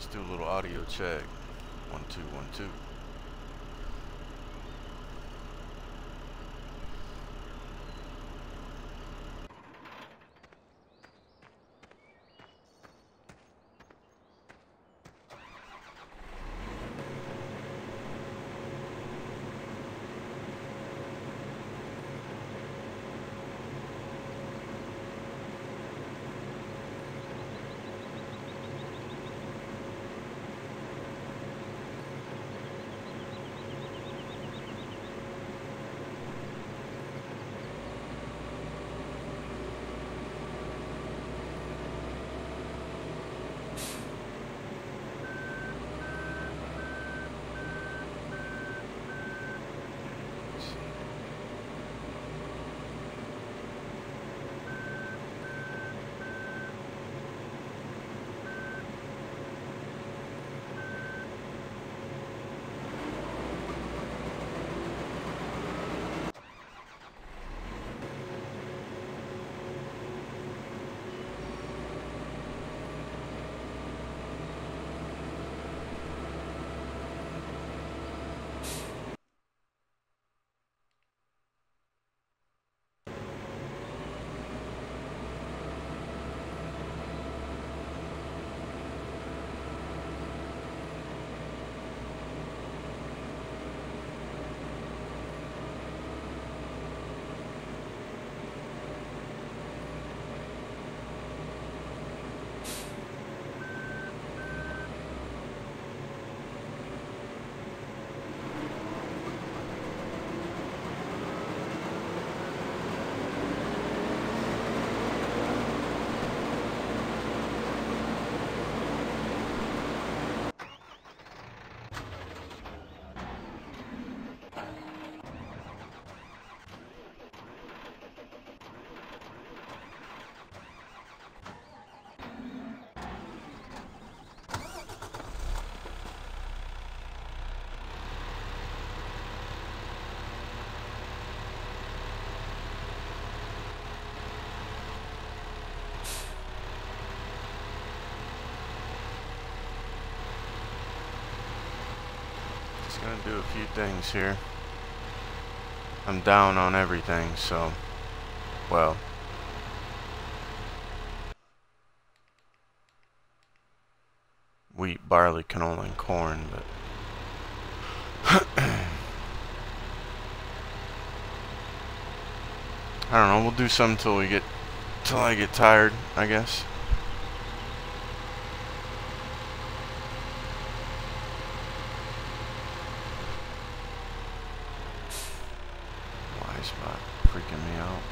Let's do a little audio check. 1 2 1 2. Gonna do a few things here. I'm down on everything, so well, wheat, barley, canola, and corn, but I don't know, we'll do some till I get tired, I guess. Spot freaking me out.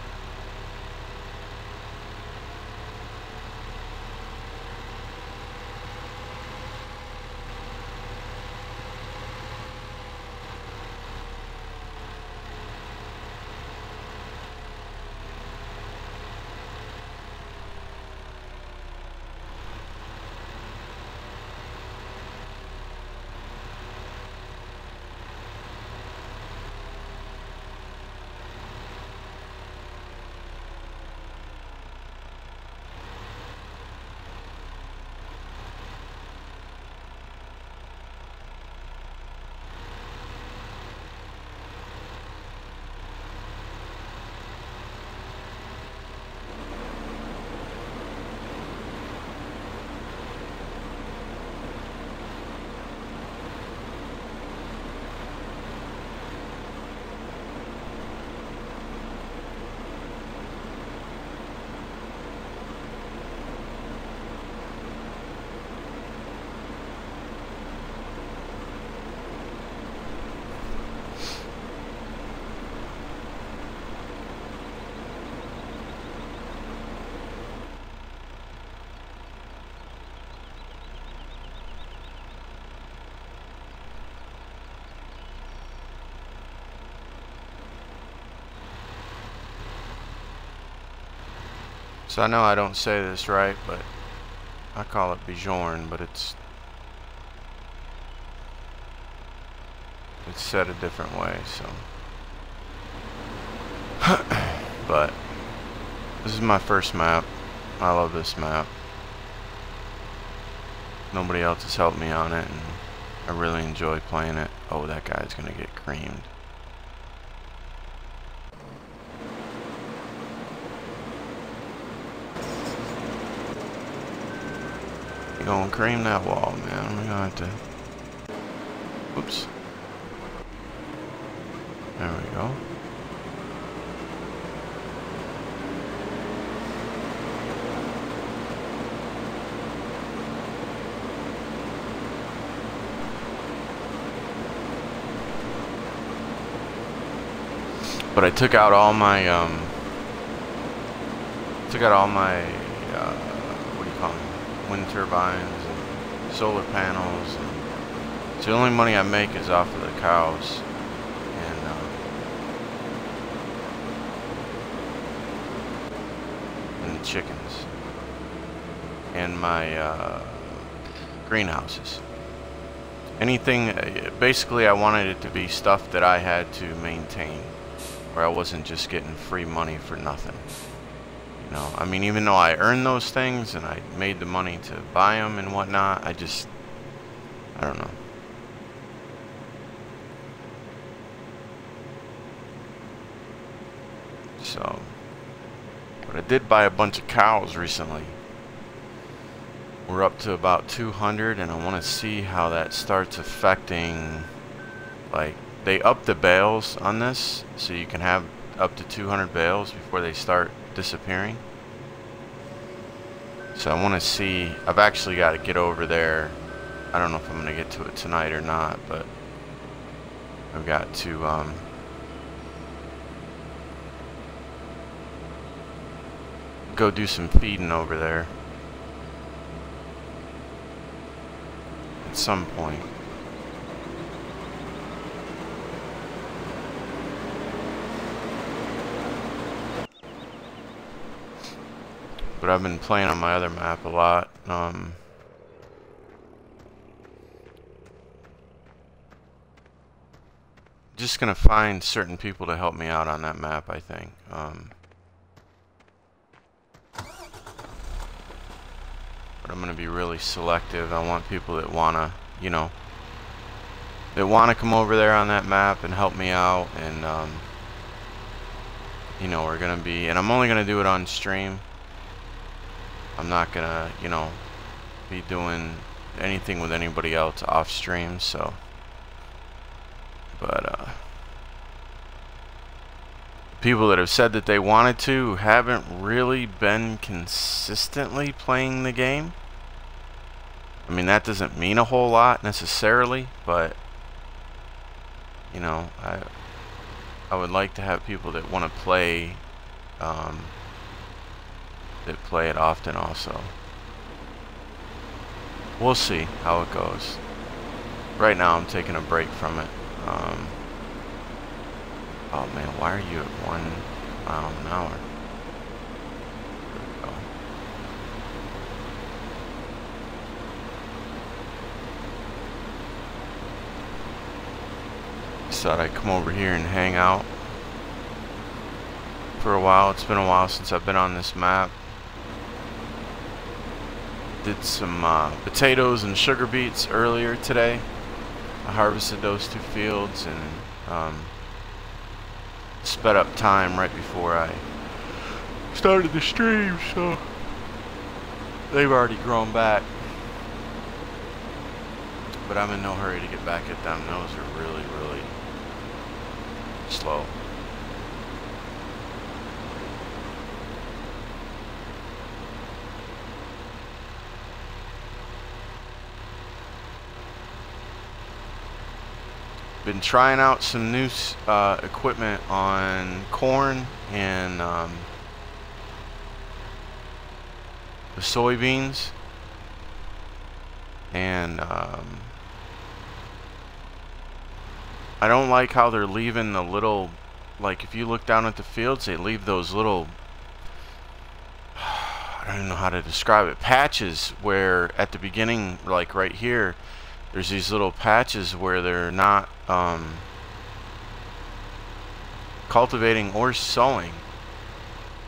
So I know I don't say this right, but I call it Bjorn, but it's said a different way, so but this is my first map. I love this map. Nobody else has helped me on it, and I really enjoy playing it. Oh, that guy's gonna get creamed. You're gonna cream that wall, man. We're gonna have to... Oops. There we go. But I took out all my what do you call them? Wind turbines and solar panels. And so the only money I make is off of the cows and the chickens and my greenhouses. Anything, basically, I wanted it to be stuff that I had to maintain, where I wasn't just getting free money for nothing. You know, I mean, even though I earned those things and I made the money to buy them and whatnot, I don't know. So, but I did buy a bunch of cows recently. We're up to about 200, and I want to see how that starts affecting, like, they up the bales on this, so you can have up to 200 bales before they start disappearing. So I want to see, I've actually got to get over there. I don't know if I'm going to get to it tonight or not, but I've got to go do some feeding over there at some point. But I've been playing on my other map a lot. Just gonna find certain people to help me out on that map, I think. But I'm gonna be really selective. I want people that wanna, you know, that wanna come over there on that map and help me out. And you know, we're gonna be, and I'm only gonna do it on stream. I'm not gonna, you know, be doing anything with anybody else off stream, so. But people that have said that they wanted to haven't really been consistently playing the game. I mean, that doesn't mean a whole lot necessarily, but you know, I would like to have people that want to play, that play it often also. We'll see how it goes. Right now I'm taking a break from it. Oh man, why are you at 1 mile an hour? There we go. Just thought I'd come over here and hang out for a while. It's been a while since I've been on this map. Did some potatoes and sugar beets earlier today. I harvested those 2 fields and sped up time right before I started the stream, so they've already grown back. But I'm in no hurry to get back at them. Those are really, really slow. Been trying out some new equipment on corn and the soybeans, and I don't like how they're leaving the little, like if you look down at the fields, they leave those little, I don't even know how to describe it, patches where at the beginning, like right here, there's these little patches where they're not cultivating or sowing,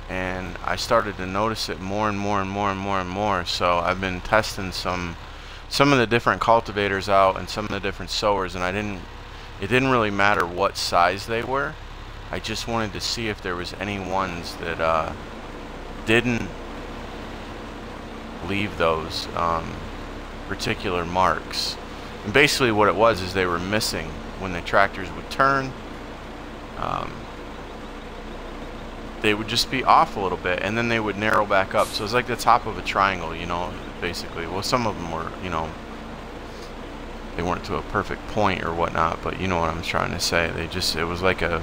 and I started to notice it more and more and more and more and more. So I've been testing some some of the different cultivators out and some of the different sowers, and it didn't really matter what size they were. I just wanted to see if there was any ones that didn't leave those particular marks. And basically what it was is they were missing when the tractors would turn. They would just be off a little bit, and then they would narrow back up. So it's like the top of a triangle, you know, basically. Well, some of them were, you know, they weren't to a perfect point or whatnot, but you know what I'm trying to say. They just, it was like a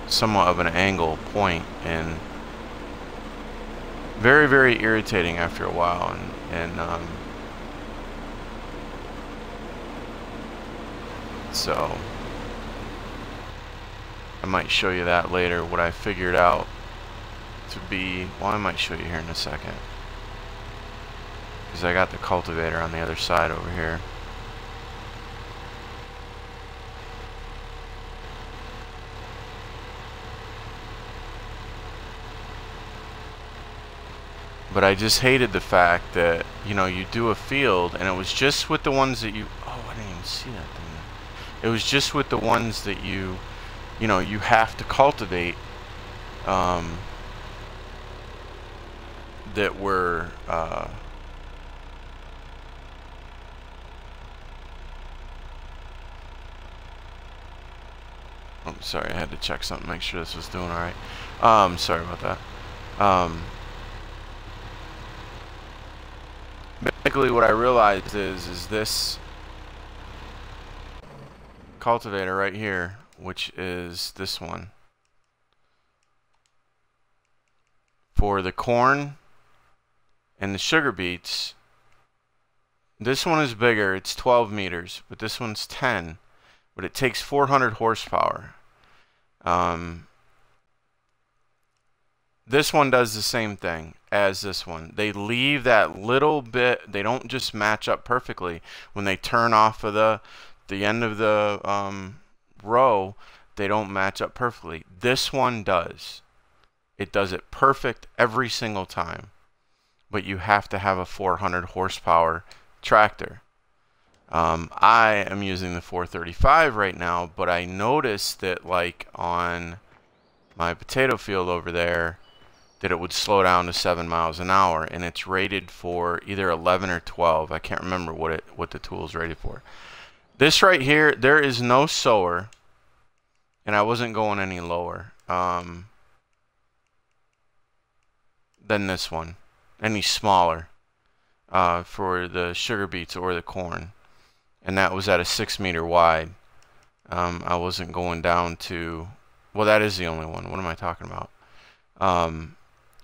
somewhat of an angle point, and very, very irritating after a while. And so I might show you that later, what I figured out to be, well, I might show you here in a second, because I got the cultivator on the other side over here. But I just hated the fact that, you know, you do a field, and it was just with the ones that you, oh, I didn't even see that thing. It was just with the ones that you know, you have to cultivate, that were, I'm sorry, I had to check something, make sure this was doing alright. Sorry about that. Basically what I realized is this cultivator right here, which is this one, for the corn and the sugar beets. This one is bigger, it's 12 meters, but this one's 10, but it takes 400 horsepower. This one does the same thing as this one. They leave that little bit, they don't just match up perfectly. When they turn off of the end of the row, they don't match up perfectly. This one does. It does it perfect every single time. But you have to have a 400 horsepower tractor. I am using the 435 right now, but I noticed that, like, on my potato field over there, that it would slow down to 7 miles an hour, and it's rated for either 11 or 12. I can't remember what the tool is rated for. This right here, there is no sower, and I wasn't going any lower than this one, any smaller, for the sugar beets or the corn, and that was at a 6 meter wide. I wasn't going down to, well, that is the only one. What am I talking about?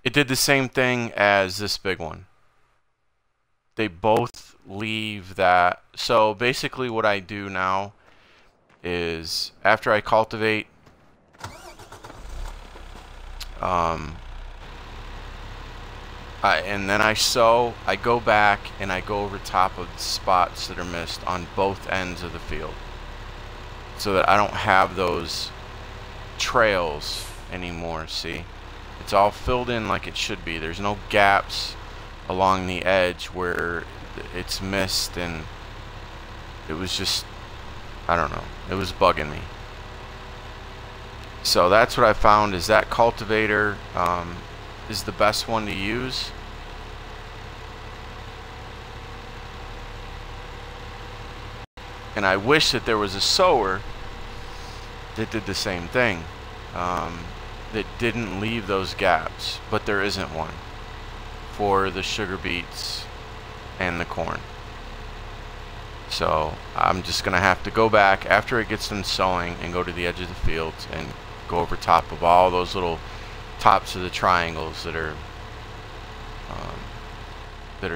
It did the same thing as this big one. They both leave that. So basically what I do now is, after I cultivate, and then I sow, I go back and I go over top of the spots that are missed on both ends of the field, so that I don't have those trails anymore. See, it's all filled in like it should be. There's no gaps along the edge where it's missed, and it was just, I don't know, it was bugging me. So that's what I found, is that cultivator is the best one to use. And I wish that there was a sower that did the same thing, that didn't leave those gaps, but there isn't one for the sugar beets and the corn. So I'm just gonna have to go back after it gets done sowing and go to the edge of the field and go over top of all those little tops of the triangles that are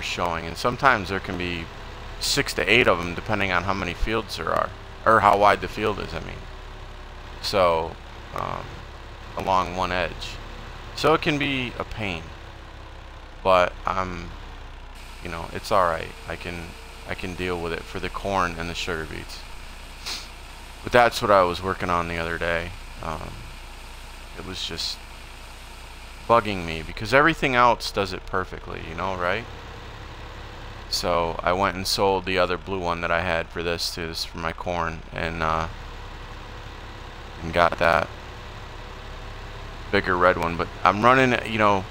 showing. And sometimes there can be 6 to 8 of them, depending on how many fields there are, or how wide the field is, I mean. So along one edge, so it can be a pain, but you know, it's alright. I can deal with it for the corn and the sugar beets. But that's what I was working on the other day. It was just bugging me because everything else does it perfectly, you know, right? So I went and sold the other blue one that I had for this too. This is for my corn, and got that bigger red one. But I'm running, you know,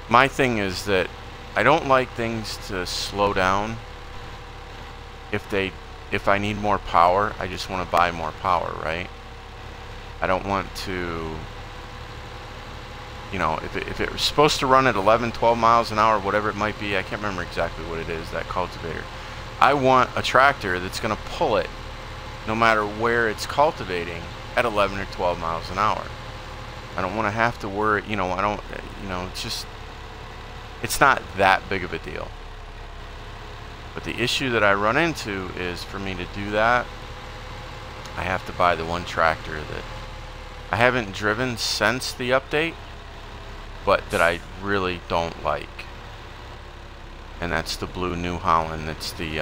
my thing is that I don't like things to slow down. If I need more power, I just want to buy more power, right? I don't want to, you know, if it was supposed to run at 11, 12 miles an hour, whatever it might be, I can't remember exactly what it is, that cultivator. I want a tractor that's going to pull it no matter where it's cultivating at 11 or 12 miles an hour. I don't want to have to worry, you know, it's just, it's not that big of a deal. But the issue that I run into is, for me to do that, I have to buy the one tractor that I haven't driven since the update, but that I really don't like. And that's the blue New Holland. It's the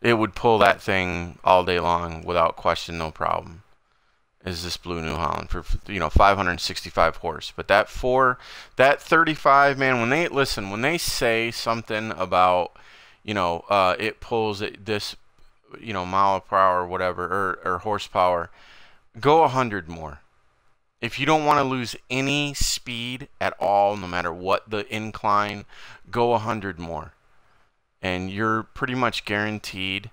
it would pull that thing all day long without question, no problem. Is this blue New Holland for, you know, 565 horse. But that 35, man, when they say something about, you know, it pulls at this, you know, mile per hour or whatever, or horsepower, go 100 more. If you don't want to lose any speed at all, no matter what the incline, go 100 more. And you're pretty much guaranteed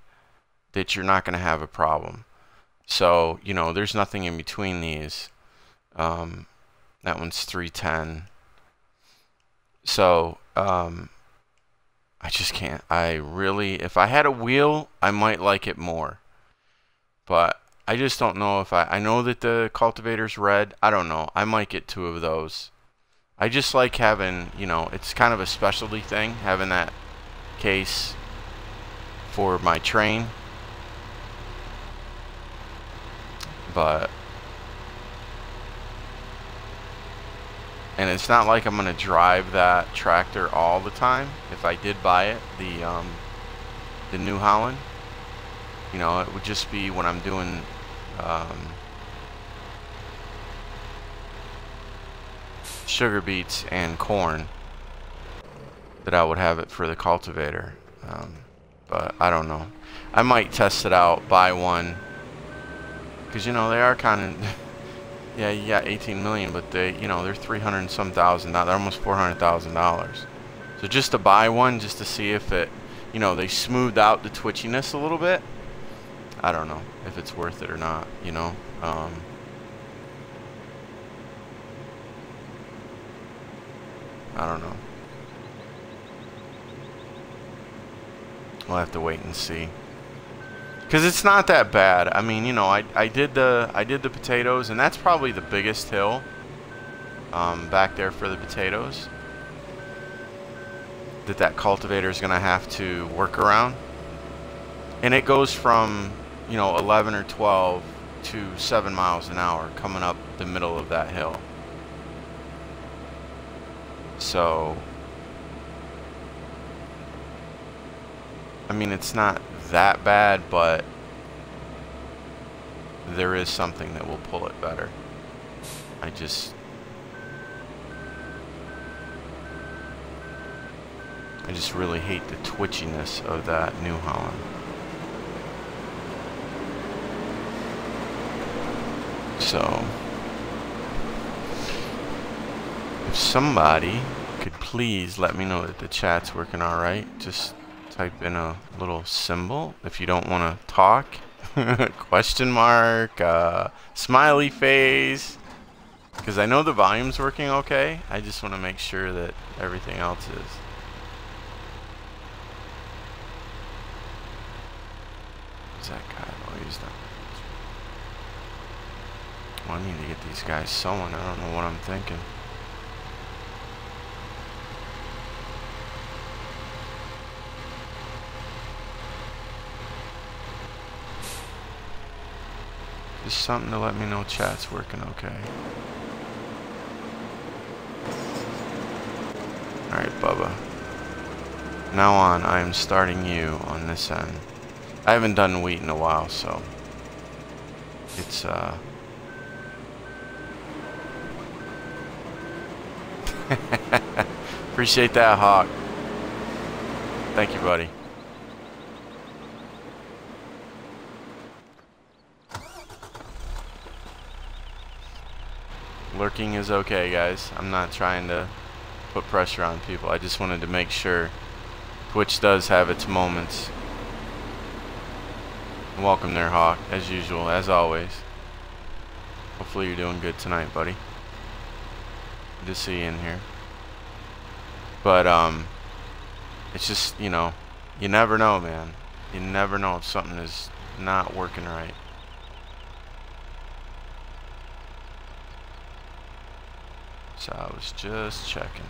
that you're not going to have a problem. So, you know, there's nothing in between these. That one's 310. So, I just can't. I really, if I had a wheel, I might like it more. But I just don't know if I know that the cultivator's red. I don't know. I might get 2 of those. I just like having, you know, it's kind of a specialty thing, having that case for my train. But, and it's not like I'm gonna drive that tractor all the time. If I did buy it, the New Holland, you know, it would just be when I'm doing sugar beets and corn that I would have it for the cultivator. But I don't know. I might test it out, buy one. Because, you know, they are kind of, yeah, you got 18 million, but they, you know, they're 300 and some thousand, they're almost $400,000. So just to buy one, just to see if it, you know, they smoothed out the twitchiness a little bit. I don't know if it's worth it or not, you know. I don't know. We'll have to wait and see. Because it's not that bad. I mean, you know, I did the potatoes, and that's probably the biggest hill back there for the potatoes that cultivator is going to have to work around. And it goes from, you know, 11 or 12 to 7 miles an hour coming up the middle of that hill. So, I mean, it's not that bad, but there is something that will pull it better. I just really hate the twitchiness of that New Holland. So, if somebody could please let me know that the chat's working alright, just type in a little symbol if you don't want to talk. Question mark, smiley face. Because I know the volume's working okay. I just want to make sure that everything else is. Who's that guy? Oh, he's not. Well, I need to get these guys sewing. I don't know what I'm thinking. Just something to let me know chat's working okay. Alright, Bubba. Now on, I am starting you on this end. I haven't done wheat in a while, so it's Appreciate that, Hawk. Thank you, buddy. Lurking is okay, guys. I'm not trying to put pressure on people. I just wanted to make sure Twitch does have its moments. Welcome there, Hawk, as usual, as always. Hopefully you're doing good tonight, buddy. Good to see you in here. But, it's just, you know, you never know, man. You never know if something is not working right. So I was just checking.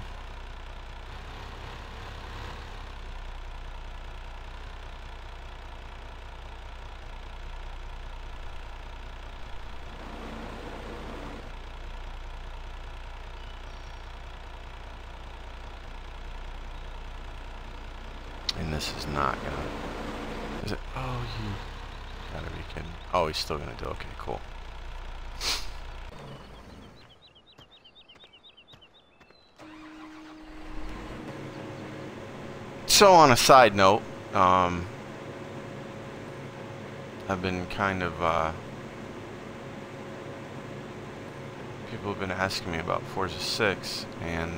And this is not gonna... Is it? Oh, you gotta be kidding. Oh, he's still gonna do okay, cool. So on a side note, I've been kind of, people have been asking me about Forza 6, and,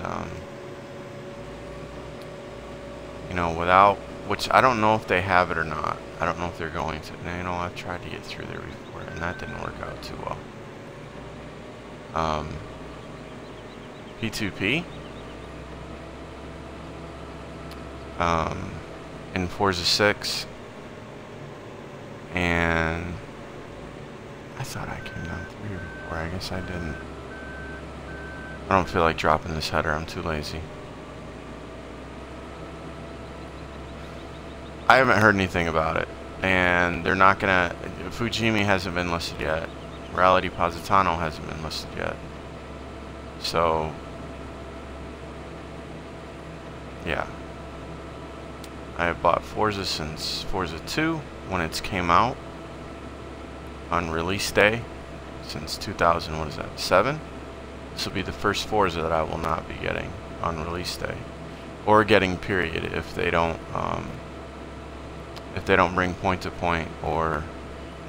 you know, without, which I don't know if they have it or not. I don't know if they're going to. Now, you know, I've tried to get through there before, and that didn't work out too well. P2P? In Forza 6, and I thought I came down through here before. I guess I didn't. I don't feel like dropping this header. I'm too lazy. I haven't heard anything about it, and they're not gonna. Fujimi hasn't been listed yet. Rally di Positano hasn't been listed yet. So, yeah. I have bought Forza since Forza 2 when it came out on release day since 2000, what is that, 7? This will be the first Forza that I will not be getting on release day, or getting period if they don't bring point to point or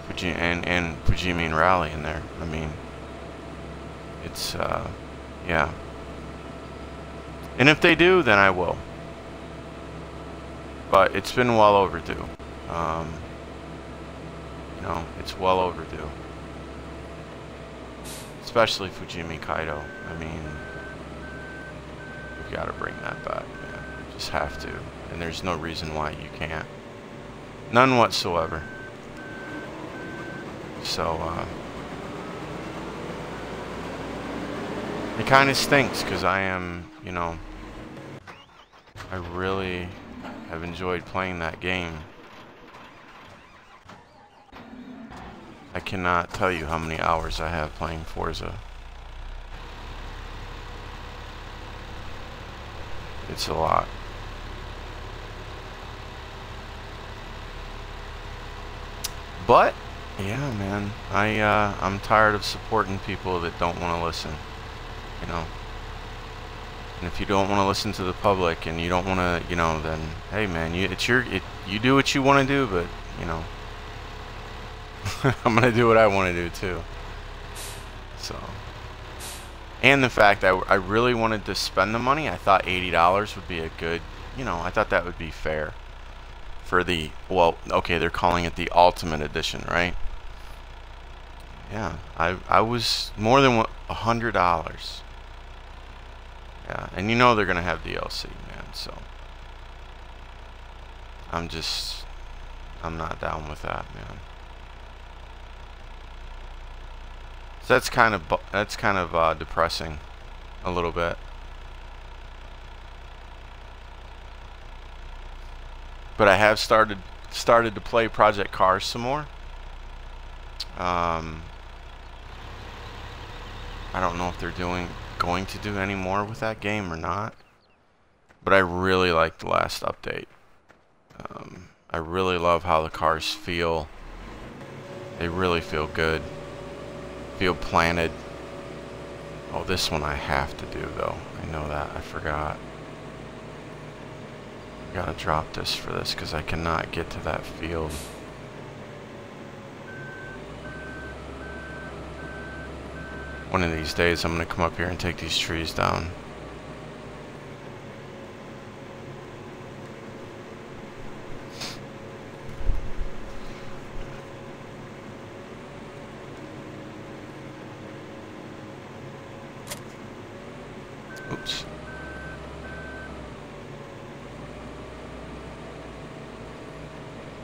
Fujimi and Fujimi and Rally in there. I mean, it's yeah. And if they do, then I will. But it's been well overdue. You know, it's well overdue. Especially Fujimi Kaido. I mean, we've got to bring that back, man. Just have to. And there's no reason why you can't. None whatsoever. So, it kind of stinks because I am, you know, I really have enjoyed playing that game. I cannot tell you how many hours I have playing Forza. It's a lot. But yeah, man, I'm tired of supporting people that don't want to listen, you know. And if you don't want to listen to the public and you don't want to, you know, then hey, man, you do what you want to do, but you know, I'm gonna do what I want to do too. So, and the fact that I really wanted to spend the money, I thought $80 would be a good, you know, I thought that would be fair for the, well, okay, they're calling it the Ultimate Edition, right? Yeah, I was more than $100. Yeah, and you know they're gonna have DLC, man. So I'm not down with that, man. So that's kind of depressing, a little bit. But I have started to play Project Cars some more. I don't know if they're going to do any more with that game or not, but I really like the last update. I really love how the cars feel. They really feel good, feel planted, Oh, this one I have to do, though. I know that. I forgot. I gotta drop this for this, because I cannot get to that field. One of these days, I'm gonna come up here and take these trees down. Oops.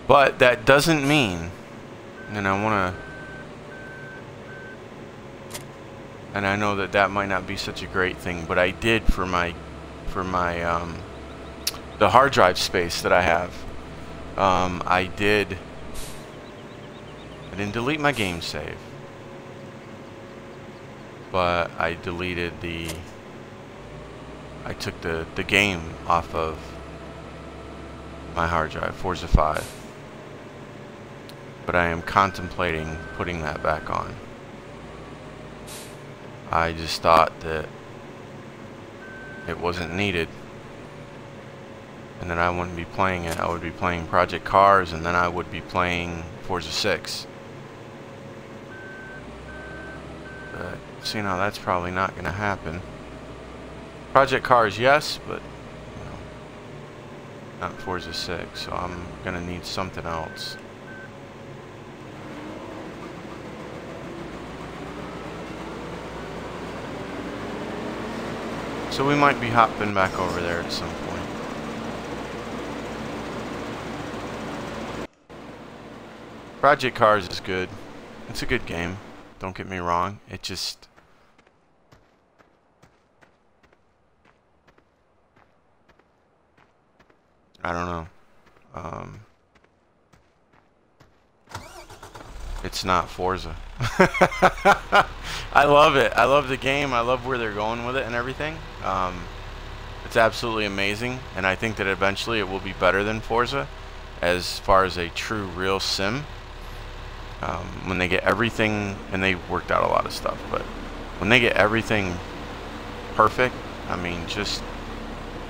But that doesn't mean, and I want to, and I know that that might not be such a great thing, but I did for my the hard drive space that I have. I didn't delete my game save, but I deleted I took the game off of my hard drive, Forza 5. But I am contemplating putting that back on. I just thought that it wasn't needed, and that I wouldn't be playing it. I would be playing Project Cars, and then I would be playing Forza 6. But see, now that's probably not going to happen. Project Cars, yes, but you know, not Forza 6. So I'm going to need something else. So we might be hopping back over there at some point. Project Cars is good. It's a good game. Don't get me wrong. It just... I don't know. It's not Forza. I love it. I love the game. I love where they're going with it and everything. It's absolutely amazing, and I think that eventually it will be better than Forza as far as a true real sim. When they get everything, and they worked out a lot of stuff, but when they get everything perfect, I mean, just,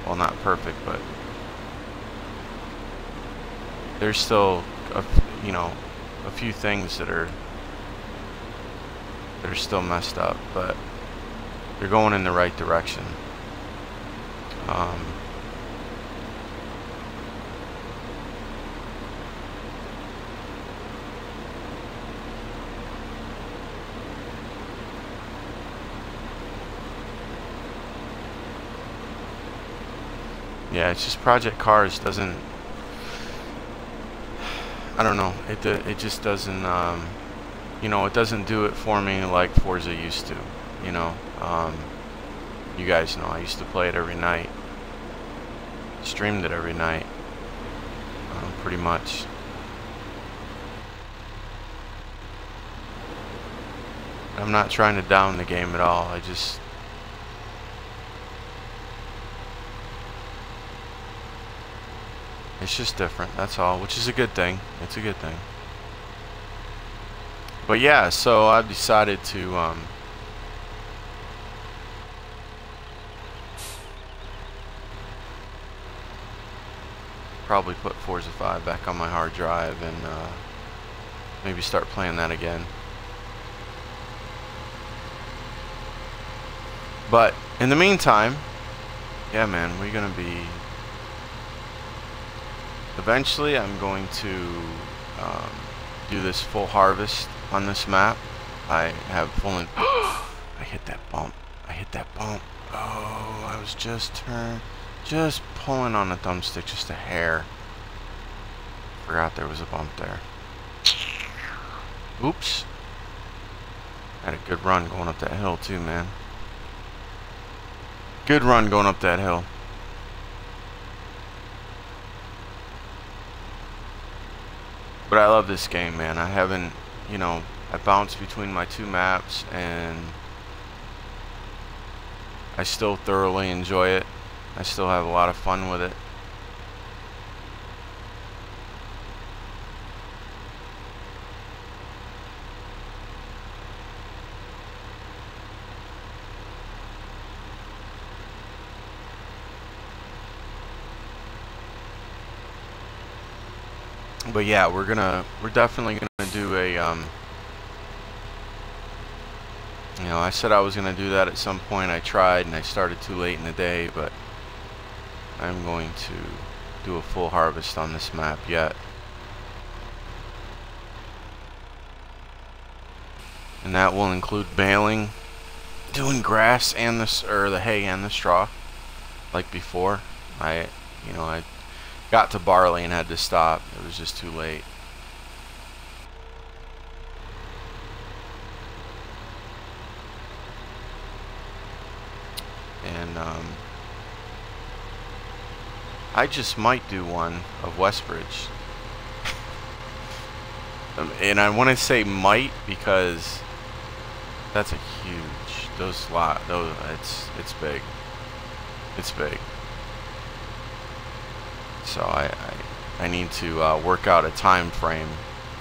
well, not perfect, but there's still you know, a few things that are still messed up, but they're going in the right direction. Yeah, it's just Project Cars doesn't, I don't know, it just doesn't, you know, it doesn't do it for me like Forza used to, you know. You guys know I used to play it every night, streamed it every night, pretty much. I'm not trying to down the game at all. It's just different, that's all, which is a good thing. It's a good thing. But yeah, so I've decided to probably put Forza 5 back on my hard drive and maybe start playing that again. But in the meantime, yeah, man, we're gonna be, eventually I'm going to do this full harvest on this map. I have full I hit that bump. I hit that bump. Oh, I was just pulling on the thumbstick just a hair. Forgot there was a bump there. Oops. Had a good run going up that hill too, man. Good run going up that hill. But I love this game, man. I haven't, you know, I bounce between my two maps and I still thoroughly enjoy it. I still have a lot of fun with it. But yeah, we're definitely gonna do a you know, I said I was gonna do that at some point. I tried and I started too late in the day, but I'm going to do a full harvest on this map yet. And that will include baling, doing grass and the hay and the straw like before. I got to barley and had to stop. It was just too late. And I just might do one of Westbridge. And I want to say might because that's a huge, it's big. It's big. So I need to work out a time frame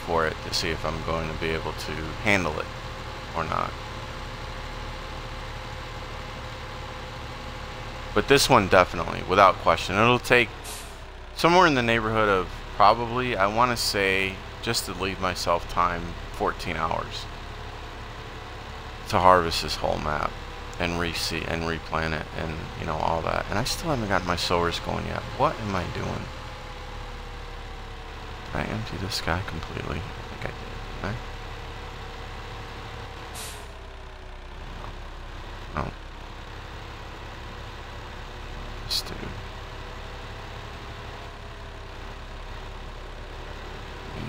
for it to see if I'm going to be able to handle it or not. But this one definitely, without question. It'll take somewhere in the neighborhood of probably, I want to say, just to leave myself time, 14 hours to harvest this whole map and reseed and replant it and, you know, all that. And I still haven't got my sowers going yet. What am I doing? Did I empty this guy completely? I think I did. Did I? No. This dude.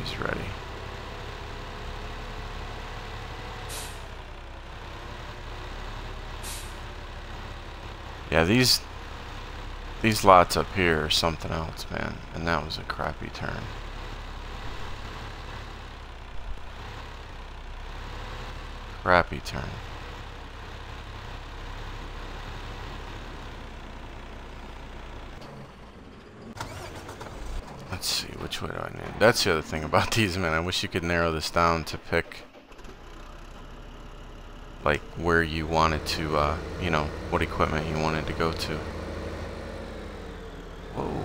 He's ready. Yeah, these lots up here are something else, man. And that was a crappy turn. Crappy turn. Let's see, which way do I need? That's the other thing about these, man. I wish you could narrow this down to pick, like, where you wanted to, you know, what equipment you wanted to go to. Whoa.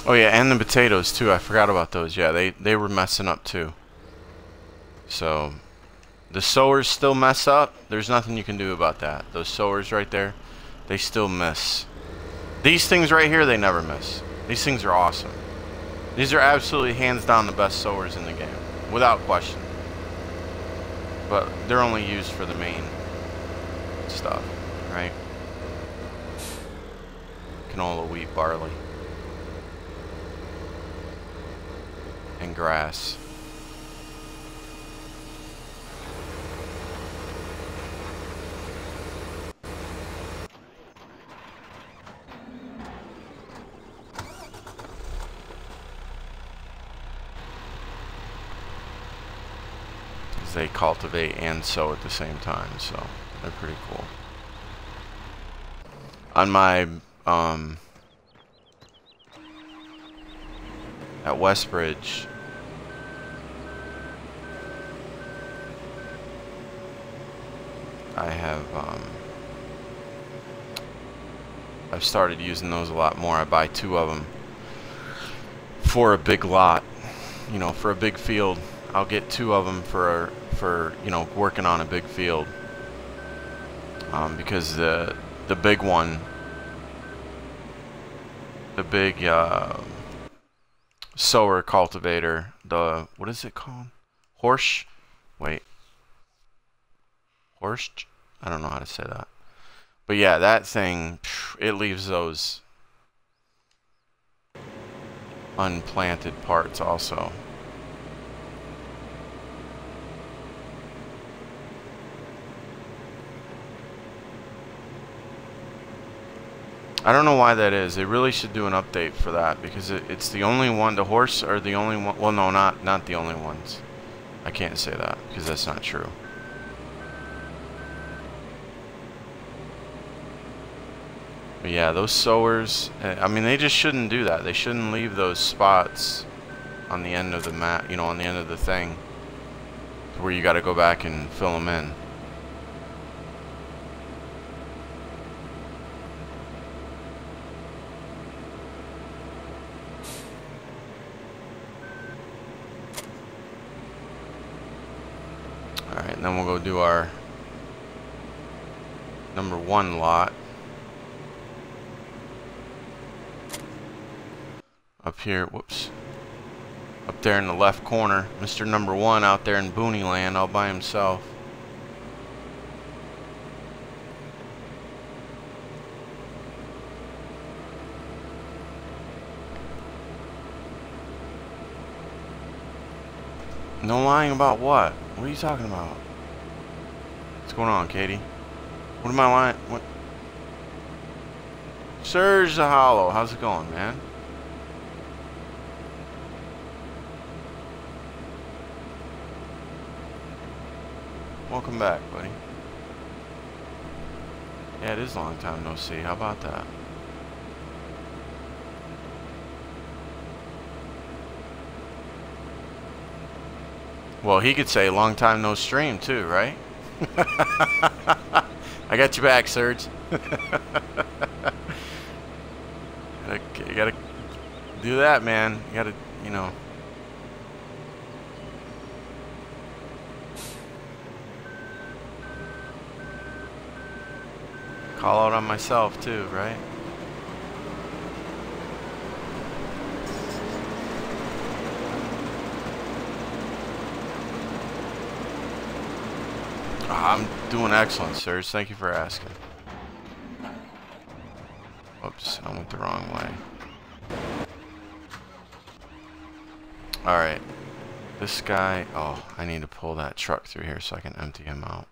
Oh yeah, and the potatoes too. I forgot about those. Yeah, they were messing up too. So the sowers still mess up. There's nothing you can do about that. Those sowers right there, they still miss. These things right here, they never miss. These things are awesome. These are absolutely hands down the best sowers in the game, without question. But they're only used for the main stuff, right? Canola, wheat, barley. And grass. Because they cultivate and sow at the same time, so they're pretty cool. On my at Westbridge, I have I've started using those a lot more. I buy 2 of them for a big lot, you know, for a big field. I'll get 2 of them for you know, working on a big field, because the big one, the big sower cultivator, the, what is it called? Horsch? Wait. Horsch? I don't know how to say that. But yeah, that thing, it leaves those unplanted parts also. I don't know why that is. They really should do an update for that, because it's the only one. The horse are the only one. Well, no, not the only ones. I can't say that because that's not true. But yeah, those sowers, I mean, they just shouldn't do that. They shouldn't leave those spots on the end of the map, you know, on the end of the thing, where you got to go back and fill them in. Alright, and then we'll go do our number 1 lot. Up here, whoops. Up there in the left corner, Mr. Number 1 out there in Booney Land all by himself. No lying about what? What are you talking about? What's going on, Katie? What am I lying? What? Surge the Hollow, how's it going, man? Welcome back, buddy. Yeah, it is a long time no see. How about that? Well, he could say long time no stream too, right? I got you back, Surge. You gotta do that, man. You gotta, you know. Call out on myself too, right? I'm doing excellent, sirs. Thank you for asking. Oops, I went the wrong way. Alright. This guy... Oh, I need to pull that truck through here so I can empty him out.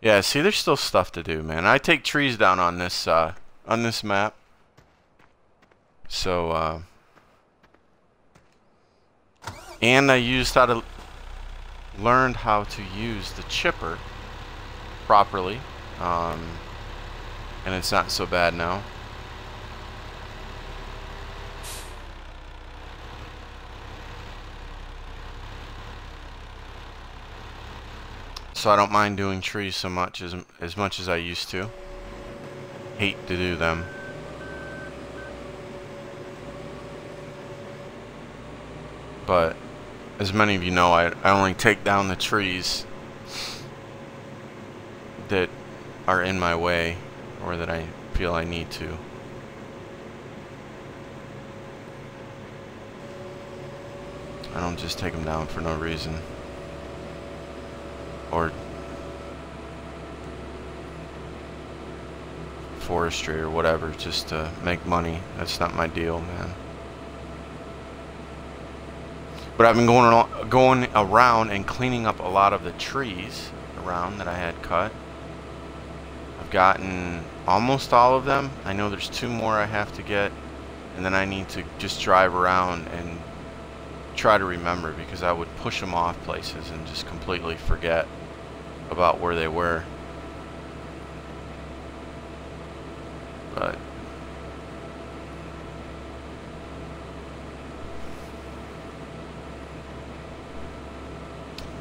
Yeah, see, there's still stuff to do, man. I take trees down on this map. So, and I learned how to use the chipper properly. And it's not so bad now. So I don't mind doing trees so much as I used to. Hate to do them. But as many of you know, I only take down the trees that are in my way or that I feel I need to. I don't just take them down for no reason. Or forestry or whatever, just to make money. That's not my deal, man. But I've been going around and cleaning up a lot of the trees around that I had cut. I've gotten almost all of them. I know there's 2 more I have to get, and then I need to just drive around and try to remember, because I would push them off places and just completely forget about where they were. But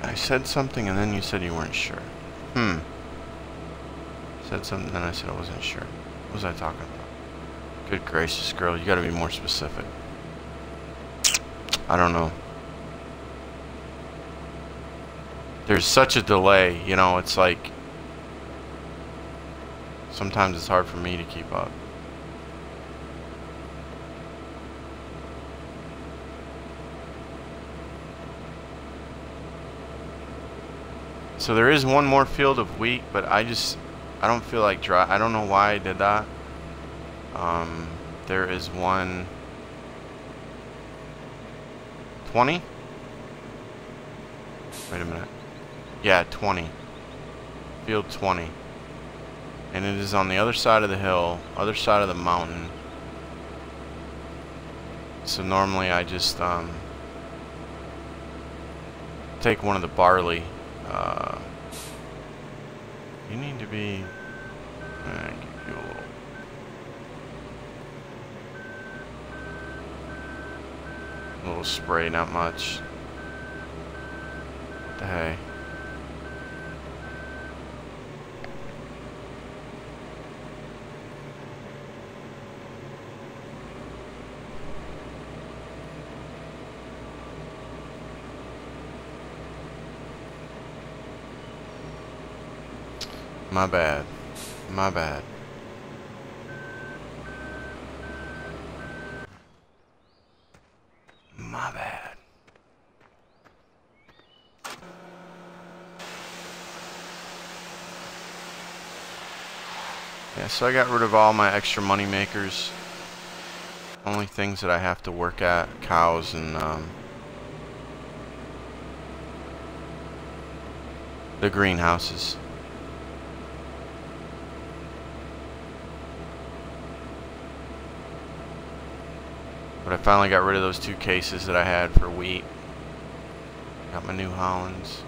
I said something and then you said you weren't sure. Said something then I said I wasn't sure. What was I talking about? Good gracious, girl, you gotta be more specific. I don't know. There's such a delay, you know, it's like sometimes it's hard for me to keep up. So there is one more field of wheat, but I don't feel like I don't know why I did that. There is one 20? Wait a minute. Yeah, 20. Field 20. And it is on the other side of the hill, other side of the mountain. So normally I just take one of the barley You need to be... give you a little spray, not much. What the hey? My bad. My bad. My bad. Yeah, so I got rid of all my extra money makers. Only things that I have to work at, cows and the greenhouses. But I finally got rid of those 2 cases that I had for wheat. Got my New Hollands.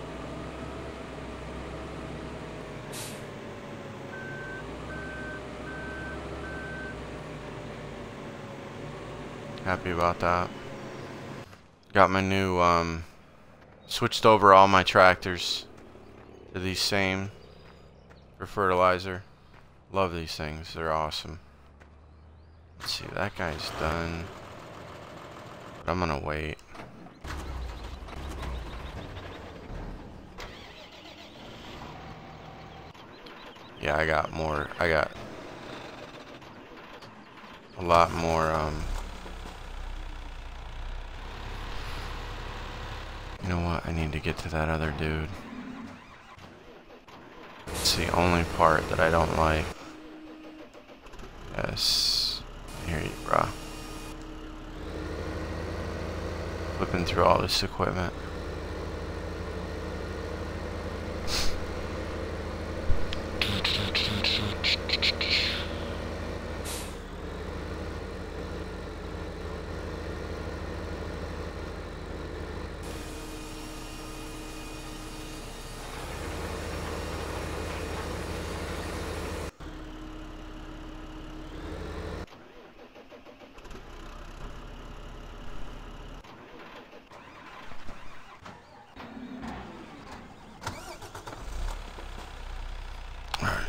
Happy about that. Got my new, switched over all my tractors to these same for fertilizer. Love these things, they're awesome. Let's see, that guy's done. But I'm gonna wait. Yeah, I got more, I got a lot more, you know what, I need to get to that other dude. It's the only part that I don't like. Yes. Here you, brah. Flipping through all this equipment.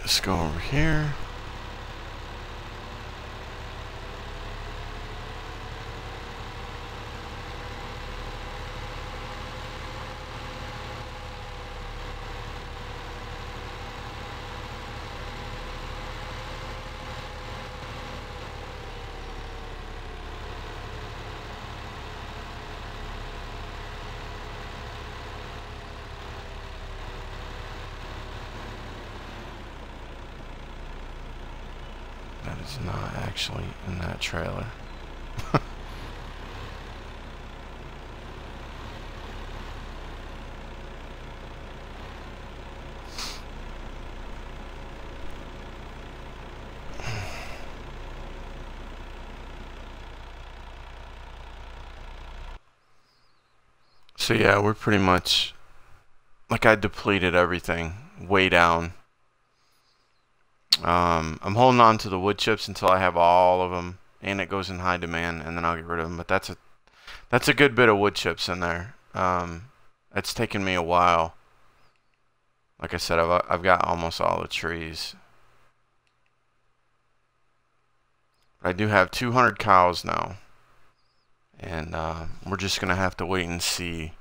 Let's go over here. That is not actually in that trailer. So yeah, we're pretty much, like, I depleted everything way down. I'm holding on to the wood chips until I have all of them, and it goes in high demand, and then I'll get rid of them. But that's a good bit of wood chips in there. It's taken me a while. Like I said, I've got almost all the trees. I do have 200 cows now, and we're just gonna have to wait and see.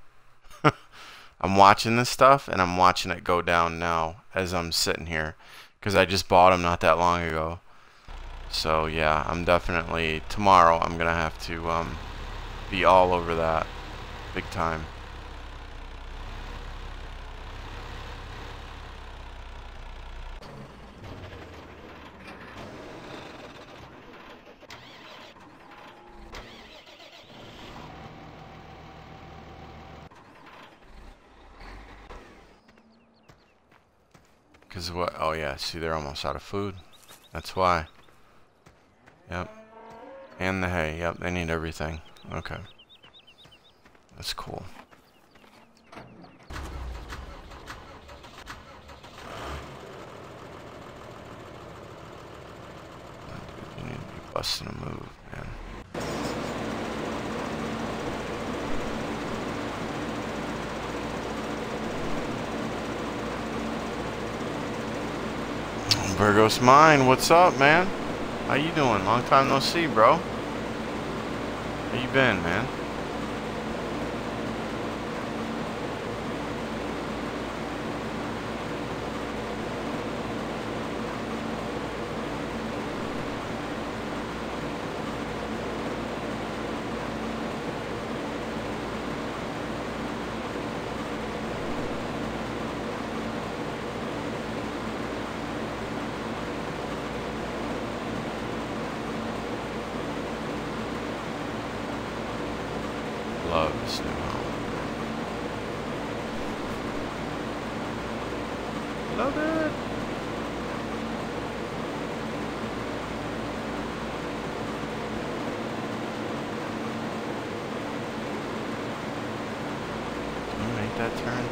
I'm watching this stuff, and I'm watching it go down now as I'm sitting here. Because I just bought them not that long ago. So yeah, I'm definitely, tomorrow I'm gonna have to be all over that big time. Because what? Oh yeah, see, they're almost out of food. That's why. Yep. And the hay. Yep, they need everything. Okay. That's cool. busting a move, man. Burgos Mine, what's up, man? How you doing? Long time no see, bro. How you been, man? Love this new home. Love it. Can you make that turn?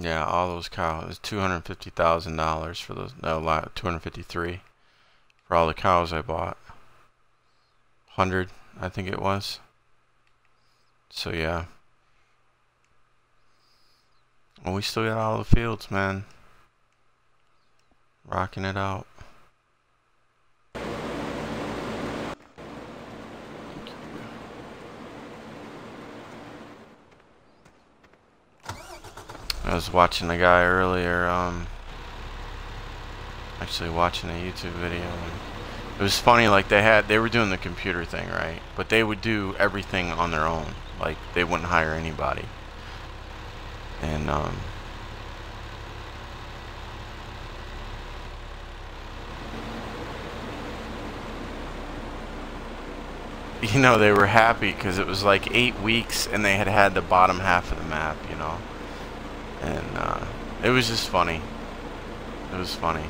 Yeah, all those cows. $250,000 for those. No, 253 for all the cows I bought. 100, I think it was. So yeah. Well, we still got all the fields, man. Rocking it out. I was watching a guy earlier, actually watching a YouTube video, and it was funny, like they were doing the computer thing, right? But they would do everything on their own, like they wouldn't hire anybody. And you know, they were happy because it was like 8 weeks and they had the bottom half of the map, you know. And it was just funny. It was funny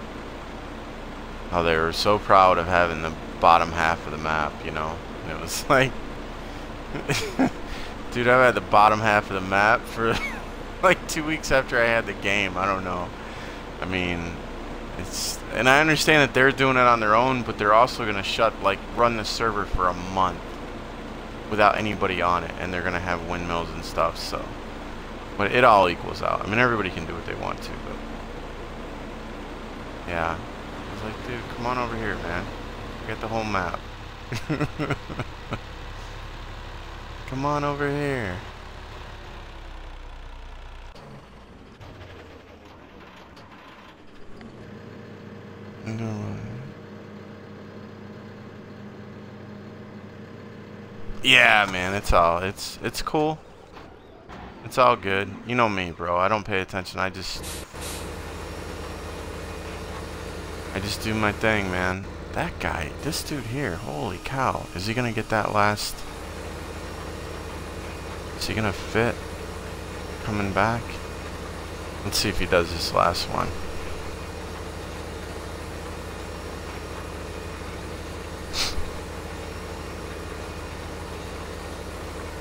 how they were so proud of having the bottom half of the map, you know. And it was like, dude, I've had the bottom half of the map for like 2 weeks after I had the game. I don't know. I mean, and I understand that they're doing it on their own, but they're also gonna run the server for a month without anybody on it, and they're gonna have windmills and stuff. So. But it all equals out. I mean, everybody can do what they want to, but yeah. I was like, dude, come on over here, man. Get the whole map. Come on over here. Yeah, man, it's cool. It's all good. You know me, bro. I don't pay attention. I just do my thing, man. That guy, this dude here, holy cow. Is he gonna get that last? Is he gonna fit coming back? Let's see if he does this last one.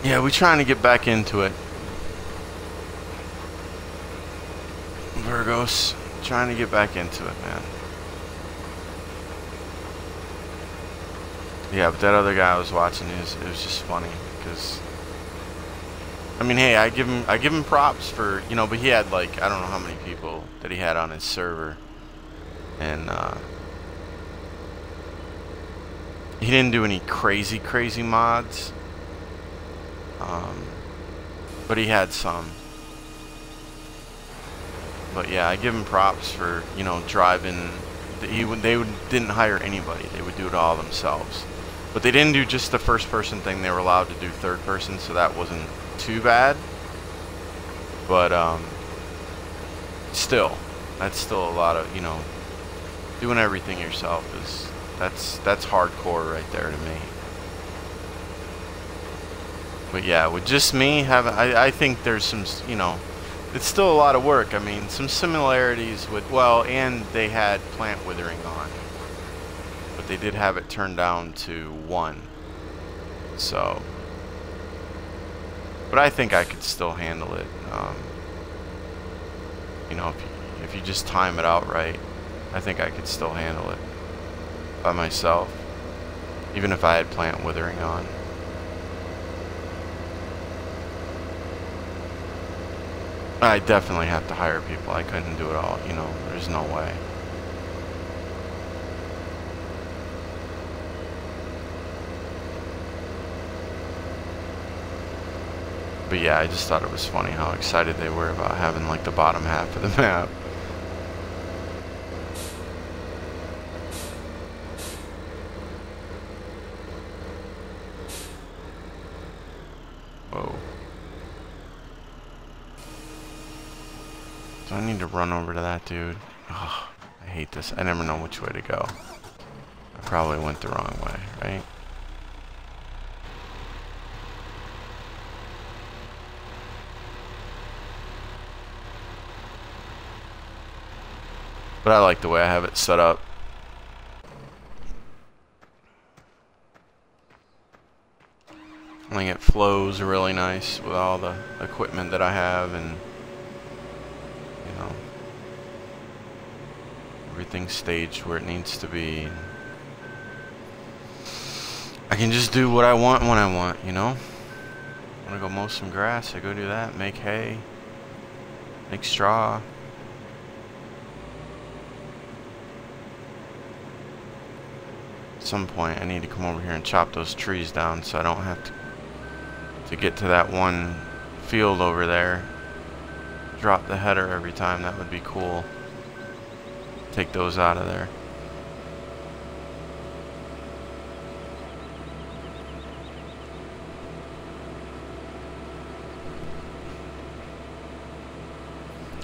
Yeah, we're trying to get back into it. Burgos, trying to get back into it, man. Yeah, but that other guy I was watching, it was just funny because, I mean, hey, I give him props for, you know, but he had like, I don't know how many people that he had on his server, and he didn't do any crazy mods, but he had some. But yeah, I give him props for, you know, driving. They didn't hire anybody. They would do it all themselves. But they didn't do just the first person thing. They were allowed to do third person, so that wasn't too bad. But still, that's still a lot of, you know, doing everything yourself is that's hardcore right there to me. But yeah, with just me having, I think there's some, you know, it's still a lot of work. I mean, some similarities with, well, and they had plant withering on, but they did have it turned down to 1. So, but I think I could still handle it. You know, if you just time it out right, I think I could still handle it by myself, even if I had plant withering on. I definitely have to hire people. I couldn't do it all, you know, there's no way. But yeah, I just thought it was funny how excited they were about having like the bottom half of the map. Whoa. Do I need to run over to that dude? Oh, I hate this. I never know which way to go. I probably went the wrong way, right? But I like the way I have it set up. I think it flows really nice with all the equipment that I have, and you know, everything's staged where it needs to be. I can just do what I want when I want, you know? I want to go mow some grass, I go do that, make hay, make straw. At some point I need to come over here and chop those trees down so I don't have to get to that one field over there. Drop the header every time. That would be cool. Take those out of there.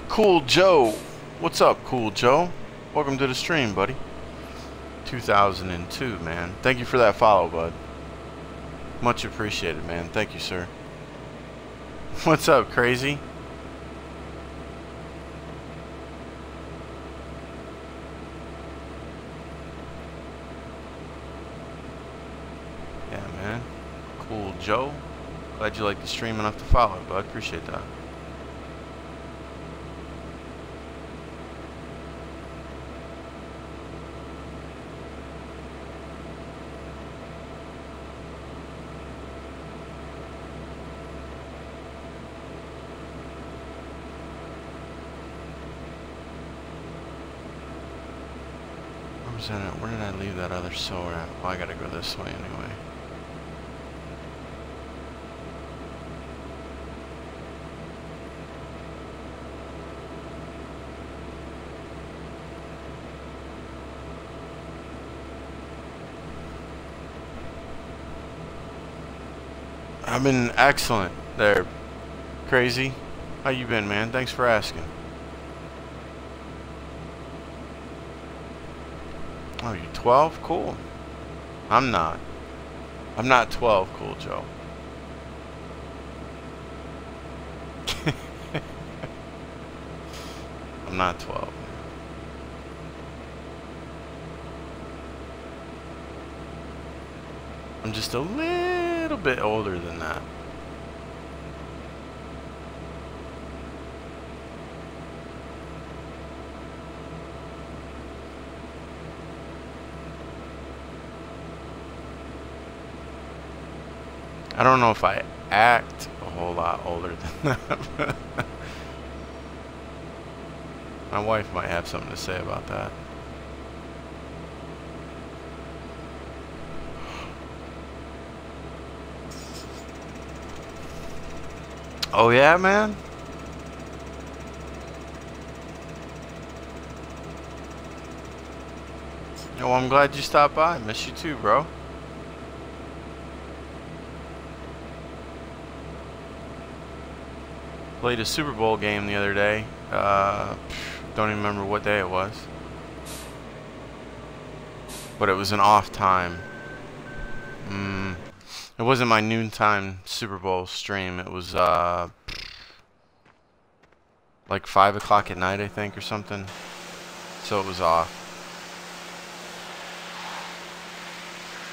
Cool Joe. What's up, Cool Joe? Welcome to the stream, buddy. 2002, man. Thank you for that follow, bud. Much appreciated, man. Thank you, sir. What's up, Crazy? Yeah, man. Cool Joe. Glad you like the stream enough to follow, bud. Appreciate that. Where did I leave that other sower at? Well, I gotta go this way anyway. I've been excellent there, Crazy. How you been, man? Thanks for asking. Oh, you're 12? Cool. I'm not. I'm not 12, Cool Joe. I'm not 12. I'm just a little bit older than that. I don't know if I act a whole lot older than that. My wife might have something to say about that. Oh yeah, man? Yo, I'm glad you stopped by. Miss you too, bro. Played a Super Bowl game the other day. Don't even remember what day it was. But it was an off time. It wasn't my noontime Super Bowl stream. It was like 5 o'clock at night, I think, or something. So it was off.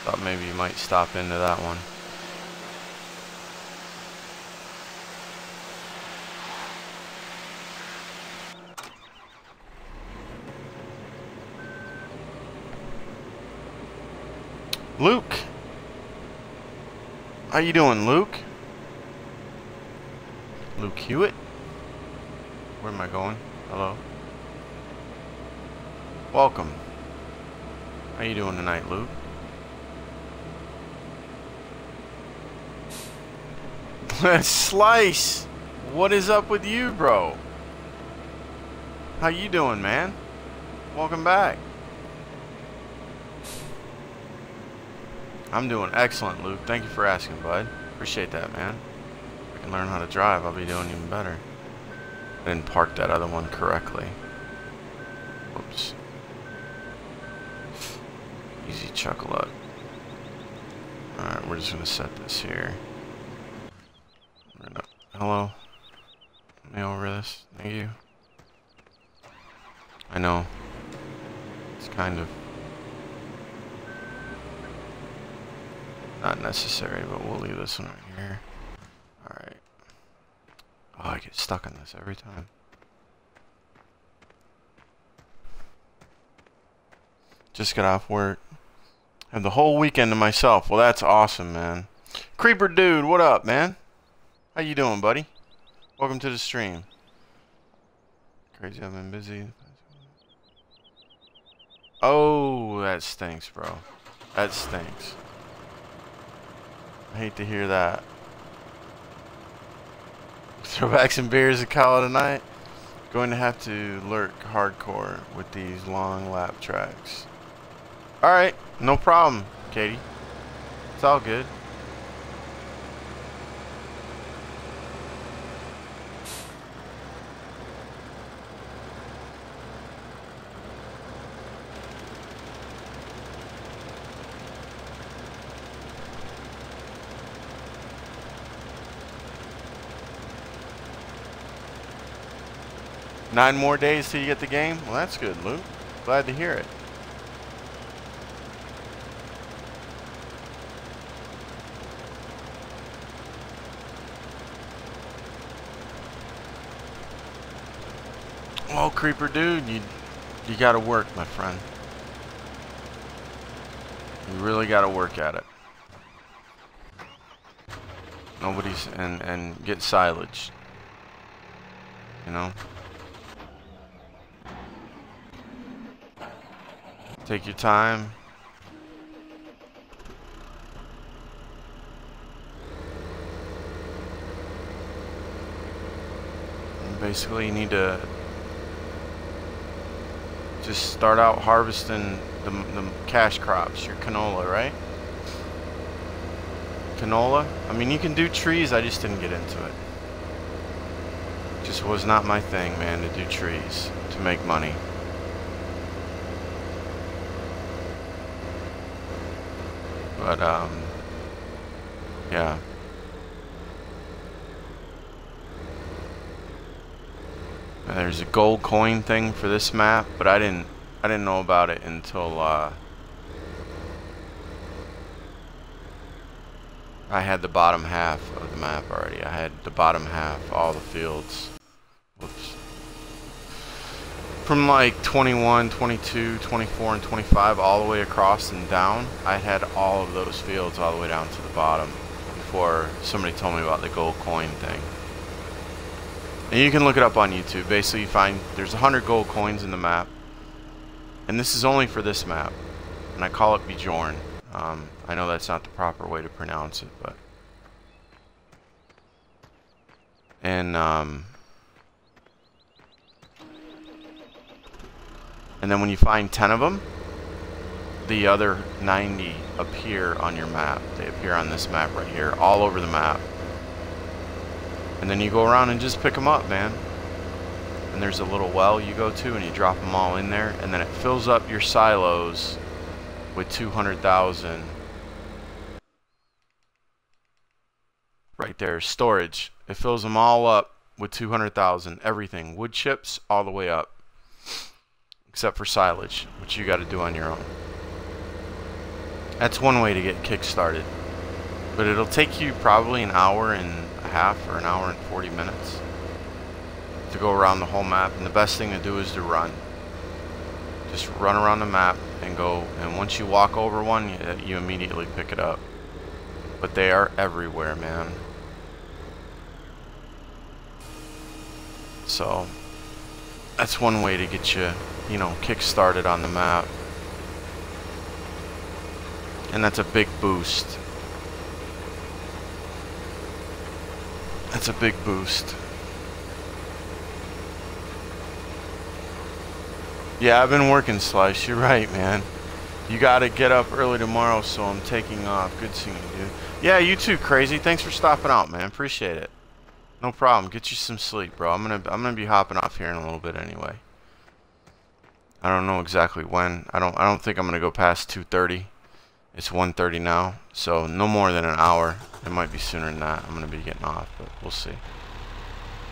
Thought maybe you might stop into that one. Luke! How you doing, Luke? Luke Hewitt? Where am I going? Hello? Welcome. How you doing tonight, Luke? Slice! What is up with you, bro? How you doing, man? Welcome back. I'm doing excellent, Luke. Thank you for asking, bud. Appreciate that, man. If I can learn how to drive, I'll be doing even better. I didn't park that other one correctly. Whoops. Easy chuckle up. Alright, we're just gonna set this here. Hello? Let me over this. Thank you. I know. It's kind of not necessary, but we'll leave this one right here. Alright. Oh, I get stuck on this every time. Just got off work. Have the whole weekend to myself. Well, that's awesome, man. Creeper Dude, what up, man? How you doing, buddy? Welcome to the stream. Crazy, I've been busy. Oh, that stinks, bro. That stinks. I hate to hear that. Throw back some beers and call it a night. Going to have to lurk hardcore with these long lap tracks. Alright, no problem, Katie. It's all good. Nine more days till you get the game? Well, that's good, Luke. Glad to hear it. Oh, Creeper Dude, you gotta work, my friend. You really gotta work at it. Nobody's and get silage. You know? Take your time. And basically, you need to just start out harvesting the cash crops, your canola, right? Canola? I mean, you can do trees, I just didn't get into it. Just was not my thing, man, to do trees, to make money. But, yeah. And there's a gold coin thing for this map, but I didn't know about it until, I had the bottom half of the map already. I had the bottom half, all the fields. Whoops. From like 21, 22, 24, and 25 all the way across and down, I had all of those fields all the way down to the bottom before somebody told me about the gold coin thing. And you can look it up on YouTube. Basically, you find there's 100 gold coins in the map. And this is only for this map. And I call it Bjorn. I know that's not the proper way to pronounce it, but... And then when you find 10 of them, the other 90 appear on your map. They appear on this map right here, all over the map. And then you go around and just pick them up, man. And there's a little well you go to and you drop them all in there. And then it fills up your silos with 200,000 right there. Storage. It fills them all up with 200,000. Everything. Wood chips all the way up. Except for silage, which you got to do on your own. That's one way to get kick-started. But it'll take you probably an hour and a half or an hour and 40 minutes to go around the whole map. And the best thing to do is to run. Just run around the map and go. And once you walk over one, you immediately pick it up. But they are everywhere, man. So that's one way to get you, you know, kick-started on the map. And that's a big boost. That's a big boost. Yeah, I've been working, Slice. You're right, man. You gotta get up early tomorrow, so I'm taking off. Good seeing you, dude. Yeah, you too, Crazy. Thanks for stopping out, man. Appreciate it. No problem. Get you some sleep, bro. I'm gonna be hopping off here in a little bit anyway. I don't know exactly when. I don't think I'm gonna go past 2:30. It's 1:30 now, so no more than an hour. It might be sooner than that. I'm gonna be getting off, but we'll see.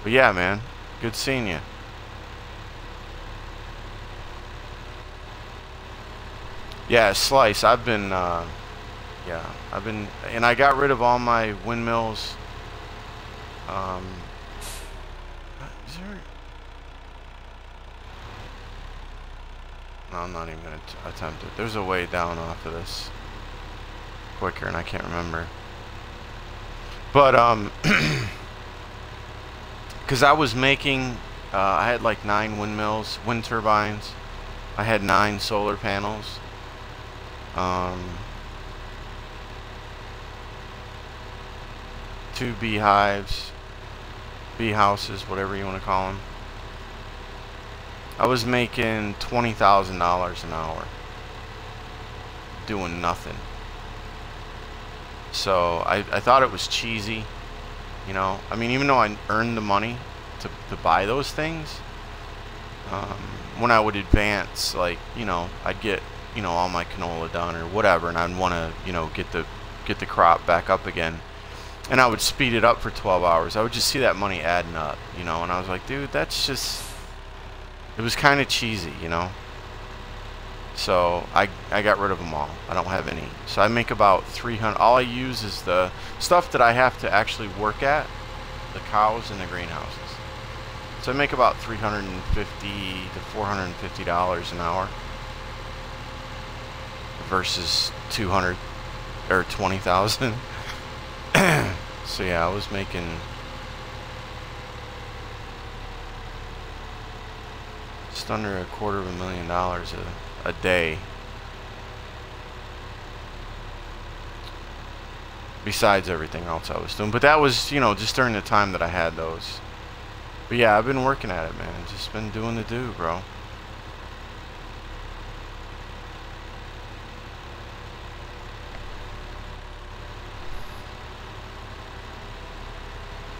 But yeah, man. Good seeing you. Yeah, Slice. I've been, yeah, and I got rid of all my windmills. Is there? No, I'm not even gonna attempt it. There's a way down off of this quicker, and I can't remember. But because I was making, I had like 9 windmills, wind turbines. I had 9 solar panels. 2 beehives, bee houses, whatever you want to call them. I was making $20,000 an hour doing nothing. So I thought it was cheesy, you know. I mean, even though I earned the money to buy those things, when I would advance, like, you know, I'd get, you know, all my canola done or whatever, and I'd want to, you know, get the crop back up again, and I would speed it up for 12 hours. I would just see that money adding up, you know, and I was like, dude, that's just, it was kind of cheesy, you know. So I got rid of them all. I don't have any. So I make about 300. All I use is the stuff that I have to actually work at, the cows and the greenhouses. So I make about $350 to $450 an hour versus 200 or 20,000. So yeah, I was making just under $250,000 a day. Besides everything else I was doing. But that was, you know, just during the time that I had those. But yeah, I've been working at it, man. Just been doing the do, bro.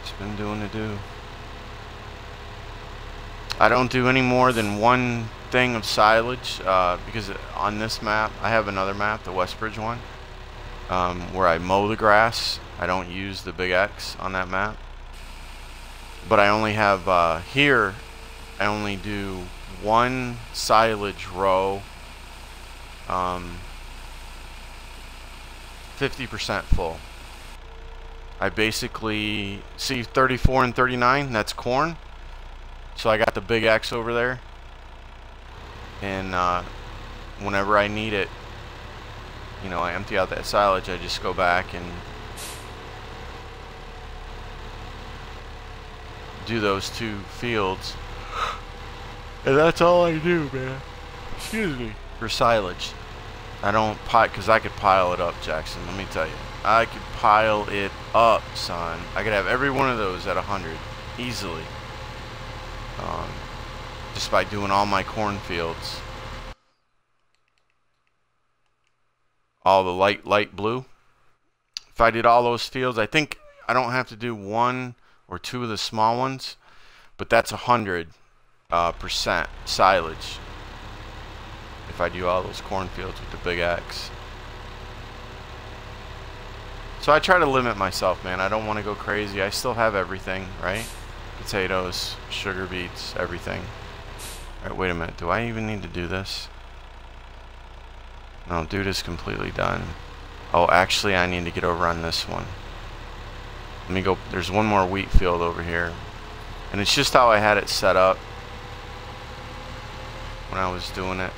Just been doing the do. I don't do any more than one thing of silage, because on this map, I have another map, the Westbridge one, where I mow the grass. I don't use the big X on that map. But I only have, here, I only do one silage row, 50% full. I basically, see 34 and 39, that's corn. So I got the big X over there. And whenever I need it, you know, I empty out that silage, I just go back and do those 2 fields. And that's all I do, man. Excuse me. For silage. I don't pile, because I could pile it up, Jackson, let me tell you. I could pile it up, son. I could have every one of those at 100, easily. Just by doing all my cornfields. All the light blue. If I did all those fields, I think I don't have to do 1 or 2 of the small ones, but that's 100% silage. If I do all those cornfields with the big X. So I try to limit myself, man. I don't want to go crazy. I still have everything, right? Potatoes, sugar beets, everything. Alright, wait a minute. Do I even need to do this? No, dude is completely done. Oh, actually, I need to get over on this one. Let me go. There's one more wheat field over here. And it's just how I had it set up when I was doing it.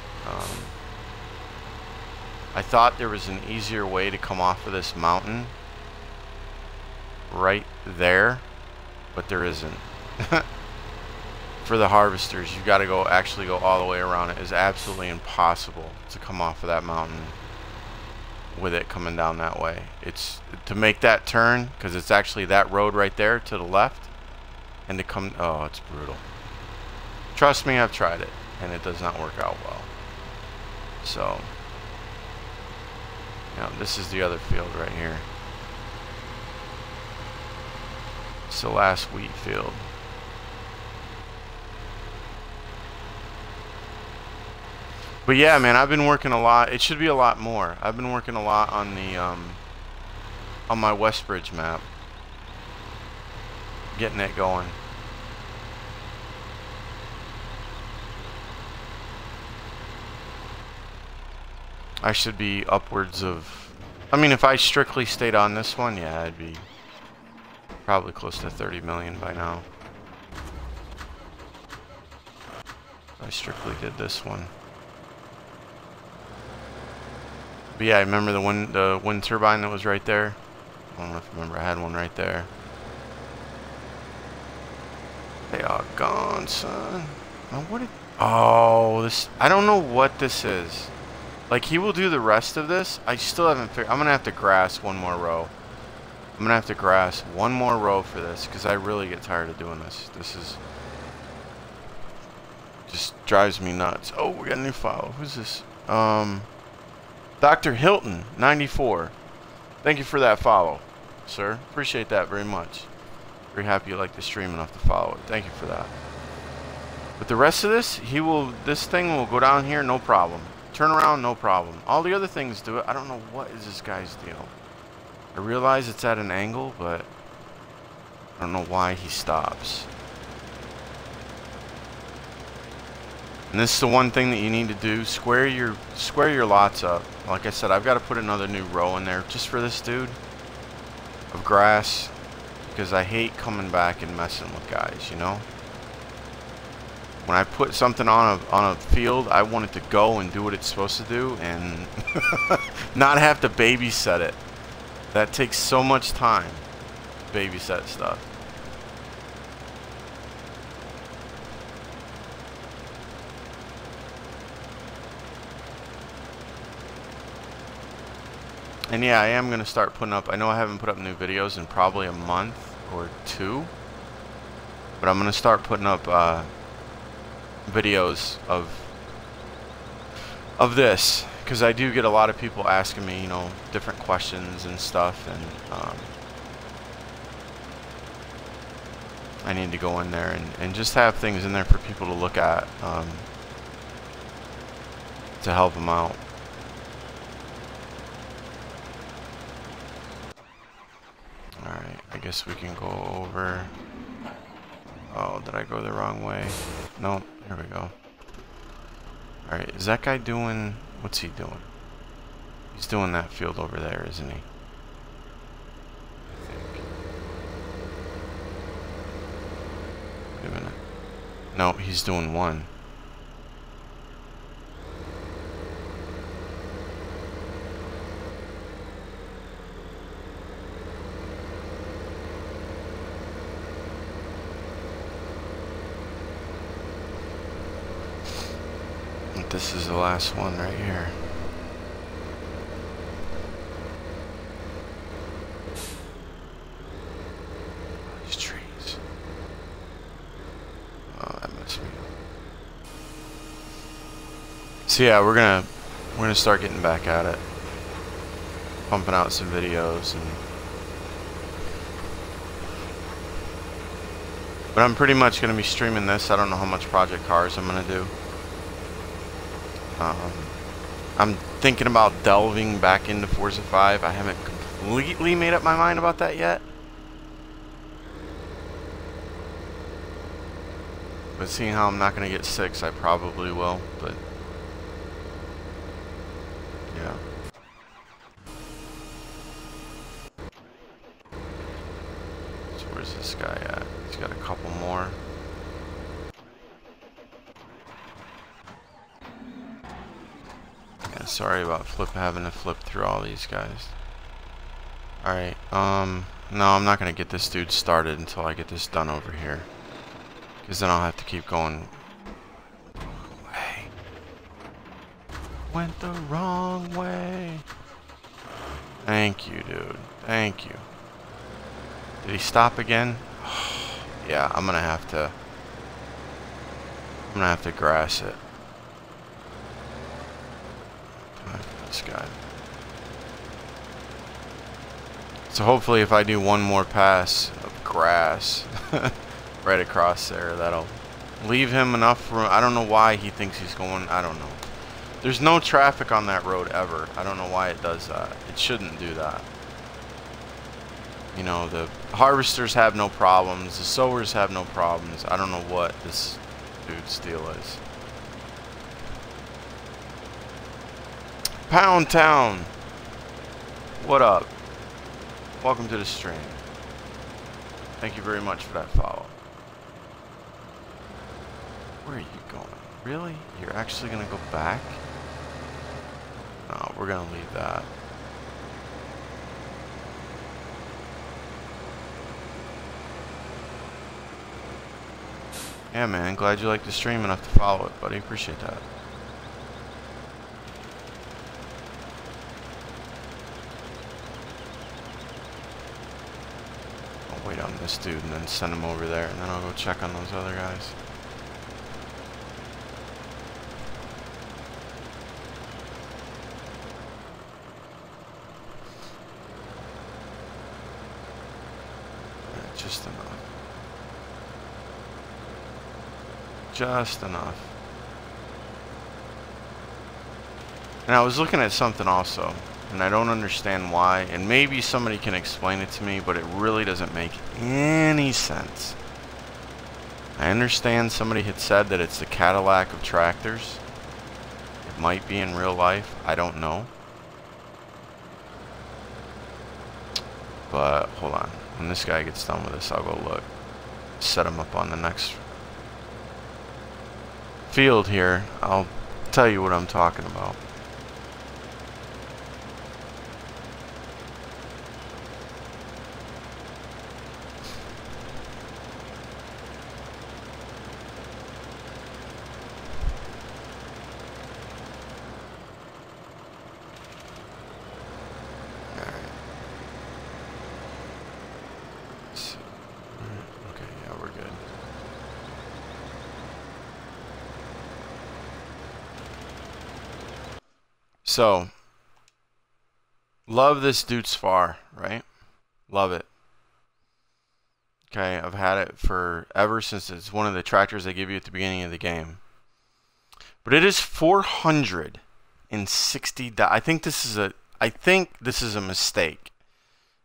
I thought there was an easier way to come off of this mountain right there, but there isn't. For the harvesters, you got to actually go all the way around. It is absolutely impossible to come off of that mountain with it coming down that way. It's to make that turn, because it's actually that road right there to the left, and to come, oh, it's brutal. Trust me, I've tried it, and it does not work out well. So, now this is the other field right here. It's the last wheat field. But yeah, man, I've been working a lot. It should be a lot more. I've been working a lot on the on my Westbridge map, getting it going. I should be upwards of, I mean, if I strictly stayed on this one, yeah, I'd be probably close to 30 million by now. If I strictly did this one. But yeah, I remember the wind turbine that was right there. I don't know if you remember, I had one right there. They are gone, son. Oh, this, I don't know what this is. Like, he will do the rest of this. I still haven't figured. I'm gonna have to grass one more row. I'm gonna have to grass one more row for this, because I really get tired of doing this. This is just drives me nuts. Oh, we got a new file. Who's this? Dr. Hilton 94. Thank you for that follow, sir. Appreciate that very much. Very happy you like the stream enough to follow it. Thank you for that. But the rest of this, this thing will go down here, no problem. Turn around, no problem. All the other things do it. I don't know what is this guy's deal. I realize it's at an angle, but I don't know why he stops. And this is the one thing that you need to do. Square your lots up. Like I said, I've got to put another new row in there just for this dude of grass, because I hate coming back and messing with guys, you know? When I put something on a field, I want it to go and do what it's supposed to do and not have to babysit it. That takes so much time, babysit stuff. And yeah, I am going to start putting up, I know I haven't put up new videos in probably a month or two, but I'm going to start putting up videos of this, because I do get a lot of people asking me, you know, different questions and stuff, and I need to go in there and just have things in there for people to look at, to help them out. Alright, I guess we can go over. Oh, did I go the wrong way? Nope, here we go. Alright, is that guy doing... What's he doing? He's doing that field over there, isn't he? I think. Wait a minute. No, he's doing one. This is the last one right here. These trees. Oh, that messed me up. So yeah, we're gonna start getting back at it, pumping out some videos, but I'm pretty much gonna be streaming this. I don't know how much Project Cars I'm gonna do. I'm thinking about delving back into Forza 5. I haven't completely made up my mind about that yet. But seeing how I'm not going to get 6, I probably will. But yeah. So where's this guy at? He's got a couple more. Yeah, sorry about having to flip through all these guys. Alright, no, I'm not gonna get this dude started until I get this done over here. Because then I'll have to keep going. Way. Went the wrong way. Thank you, dude. Thank you. Did he stop again? Yeah, I'm gonna have to grass it. This guy. So hopefully if I do one more pass of grass right across there, that'll leave him enough room. I don't know why he thinks he's going, I don't know. There's no traffic on that road ever. I don't know why it does that. It shouldn't do that. You know, the harvesters have no problems. The sowers have no problems. I don't know what this dude's deal is. Pound Town. What up? Welcome to the stream. Thank you very much for that follow. Where are you going? Really? You're actually going to go back? No, we're going to leave that. Yeah, man. Glad you liked the stream enough to follow it, buddy. Appreciate that. I'll wait on this dude and then send him over there, and then I'll go check on those other guys. Just enough. Just enough. And I was looking at something also, and I don't understand why, and maybe somebody can explain it to me, but it really doesn't make any sense. I understand somebody had said that it's the Cadillac of tractors. It might be in real life. I don't know. But hold on. When this guy gets done with this, I'll go look. Set him up on the next field here. I'll tell you what I'm talking about. So, love this Dutes Far, right? Love it. Okay, I've had it for ever since it's one of the tractors they give you at the beginning of the game. But it is $460. I think this is a mistake.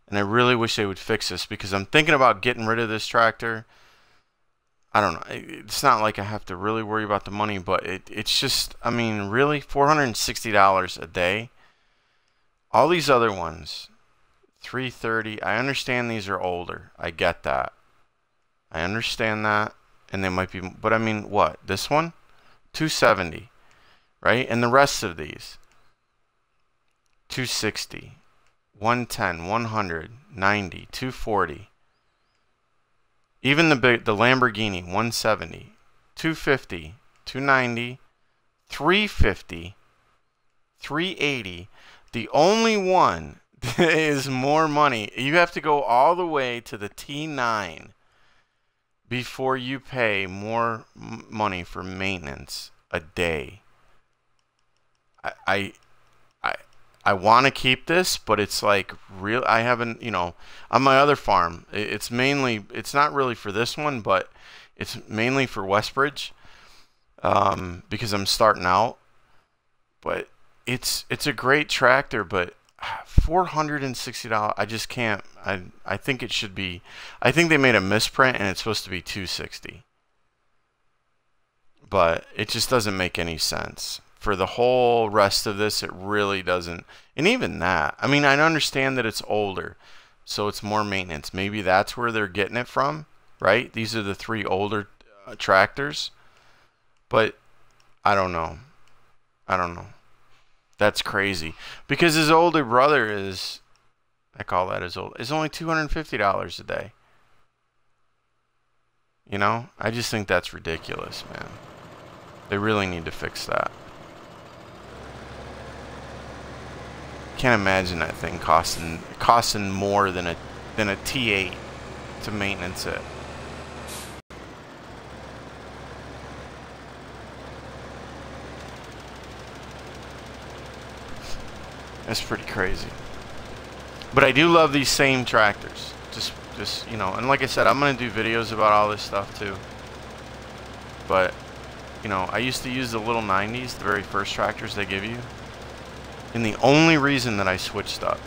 And I really wish they would fix this because I'm thinking about getting rid of this tractor. I don't know. It's not like I have to really worry about the money, but it's just, I mean, really, $460 a day. All these other ones, $330. I understand these are older. I get that. I understand that, and they might be, but I mean, what? This one, $270, right? And the rest of these, $260, $110, $100, $90, $240. Even the Lamborghini, $170, $250, $290, $350, $380. The only one that is more money, you have to go all the way to the T9 before you pay more money for maintenance a day. I want to keep this, but it's like real. I haven't, you know, on my other farm, it's not really for this one, but it's mainly for Westbridge, because I'm starting out. But it's a great tractor, but $460. I just can't. I think it should be. I think they made a misprint and it's supposed to be $260. But it just doesn't make any sense. For the whole rest of this, it really doesn't. And even that, I mean, I understand that it's older, so it's more maintenance. Maybe that's where they're getting it from, right? These are the 3 older tractors. But I don't know. I don't know. That's crazy. Because his older brother is, I call that his old, is only $250 a day. You know? I just think that's ridiculous, man. They really need to fix that. Can't imagine that thing costing more than a T8 to maintenance it. That's pretty crazy. But I do love these same tractors. Just you know, and like I said, I'm gonna do videos about all this stuff too. But you know, I used to use the little 90s, the very first tractors they give you. And the only reason that I switched up,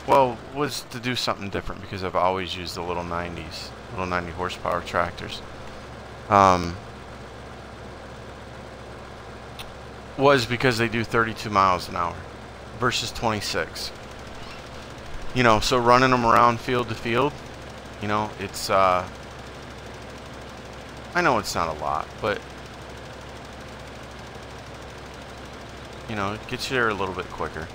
well, was to do something different because I've always used the little 90s, little 90 horsepower tractors. Was because they do 32 miles an hour versus 26. You know, so running them around field to field, you know, it's, I know it's not a lot, but, you know, it gets you there a little bit quicker.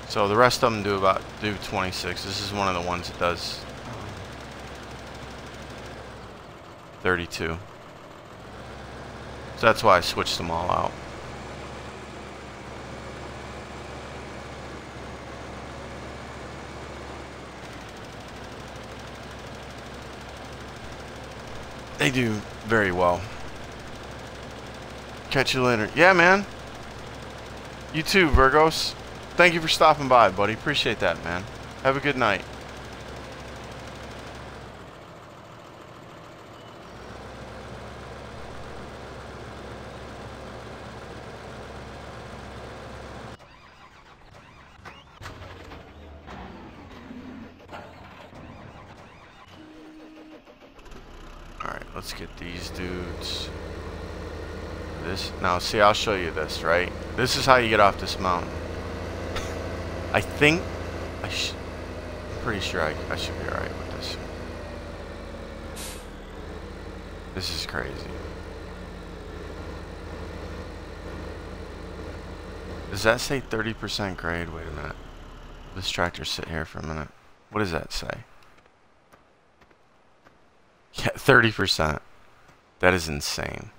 So the rest of them do 26. This is one of the ones that does 32. So that's why I switched them all out. They do very well. Catch you later. Yeah, man. You too, Virgos. Thank you for stopping by, buddy. Appreciate that, man. Have a good night. Let's get these dudes. This now, see, I'll show you this, right? This is how you get off this mountain. I think I'm pretty sure I should be alright with this. This is crazy. Does that say 30% grade? Wait a minute. This tractor sit here for a minute. What does that say? Yeah, 30%. That is insane.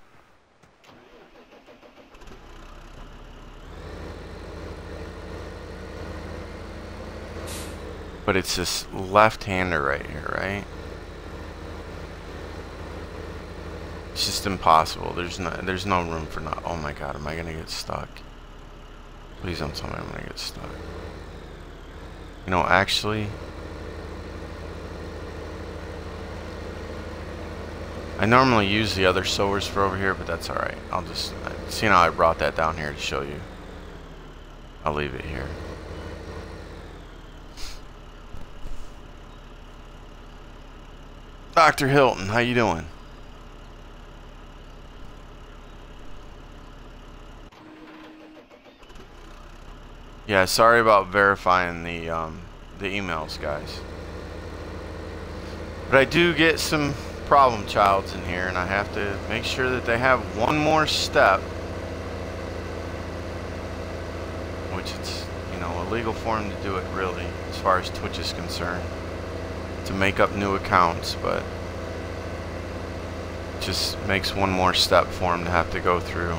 But it's this left-hander right here, right? It's just impossible. There's no room for not. Oh my god, am I gonna get stuck? Please don't tell me I'm gonna get stuck. You know, actually, I normally use the other sowers for over here, but that's alright. I'll just, see how I brought that down here to show you. I'll leave it here. Dr. Hilton, how you doing? Yeah, sorry about verifying the emails, guys. But I do get some problem childs in here, and I have to make sure that they have one more step, which it's, you know, illegal for them to do it, really, as far as Twitch is concerned, to make up new accounts, but it just makes one more step for them to have to go through.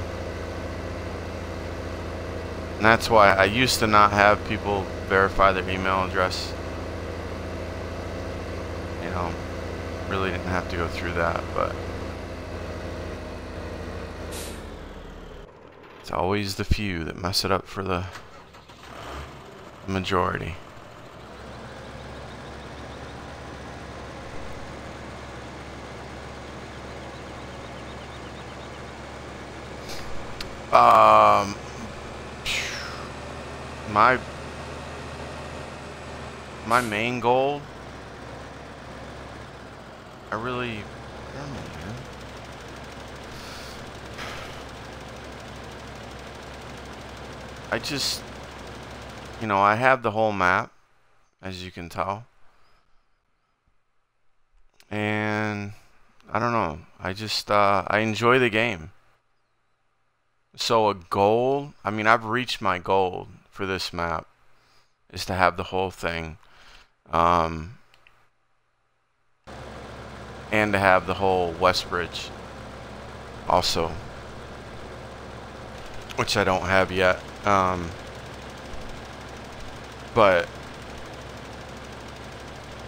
And that's why I used to not have people verify their email address. You know, really didn't have to go through that, but it's always the few that mess it up for the majority. my main goal, I don't know, man. I just, you know, I have the whole map, as you can tell. And I don't know. I just, I enjoy the game. So a goal, I mean, I've reached my goal for this map, is to have the whole thing. And to have the whole Westbridge also, which I don't have yet. But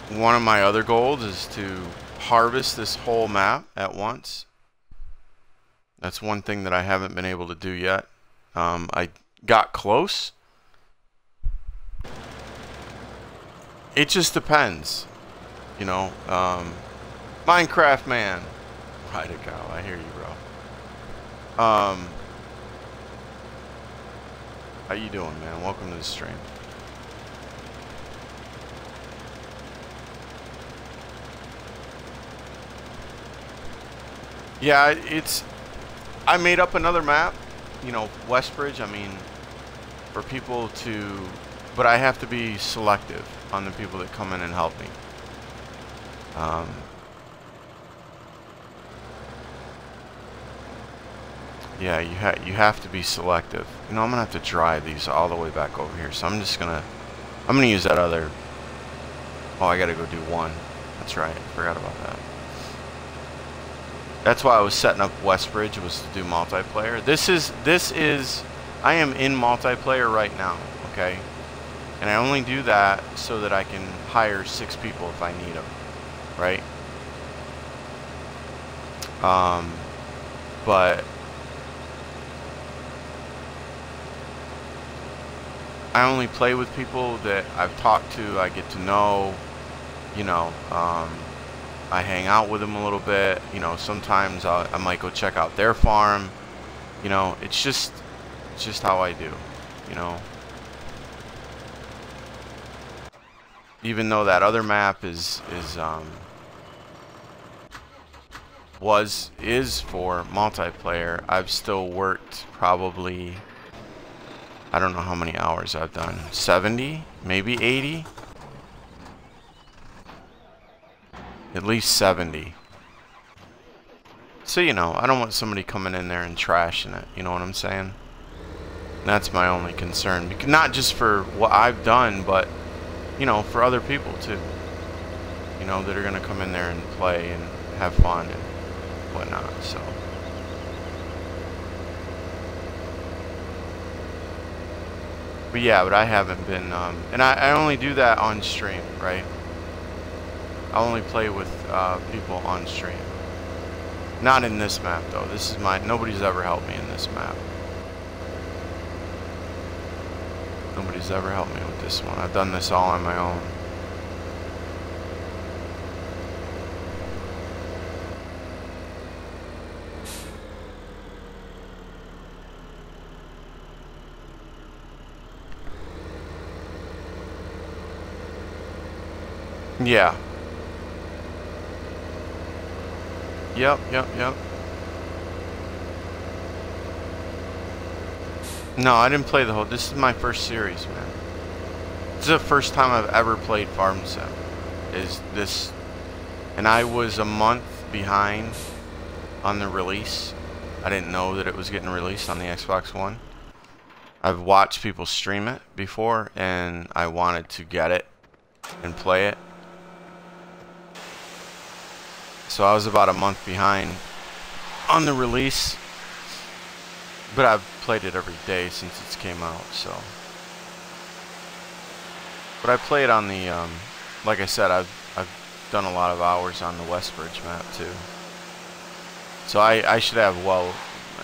one of my other goals is to harvest this whole map at once. That's one thing that I haven't been able to do yet. I got close. It just depends, you know. Minecraft man, ride a cow. I hear you, bro. How you doing, man? Welcome to the stream. Yeah, I made up another map, you know, Westbridge. I mean, for people to, but I have to be selective on the people that come in and help me. Yeah, you have to be selective. You know, I'm gonna have to drive these all the way back over here, so I'm gonna use that other. Oh, I gotta go do one. That's right, I forgot about that. That's why I was setting up Westbridge, was to do multiplayer. This is I am in multiplayer right now, okay? And I only do that so that I can hire 6 people if I need them, right? But I only play with people that I've talked to, I get to know, you know. I hang out with them a little bit, you know. Sometimes I might go check out their farm, you know. It's just how I do, you know. Even though that other map is for multiplayer, I've still worked probably, I don't know how many hours I've done, 70, maybe 80. At least 70. So, you know, I don't want somebody coming in there and trashing it. You know what I'm saying? That's my only concern. Not just for what I've done, but, you know, for other people too. You know, that are going to come in there and play and have fun and whatnot. So. But yeah, but I haven't been, and I only do that on stream, right? I only play with people on stream. Not in this map though. This is nobody's ever helped me in this map. Nobody's ever helped me with this one. I've done this all on my own. Yeah. Yep. No, I didn't play the whole. This is my first series, man. This is the first time I've ever played Farm Sim. Is this, and I was a month behind on the release. I didn't know that it was getting released on the Xbox One. I've watched people stream it before, and I wanted to get it and play it. So I was about a month behind on the release, but I've played it every day since it came out. So, but I played on the, like I said, I've done a lot of hours on the Westbridge map too. So I should have, well,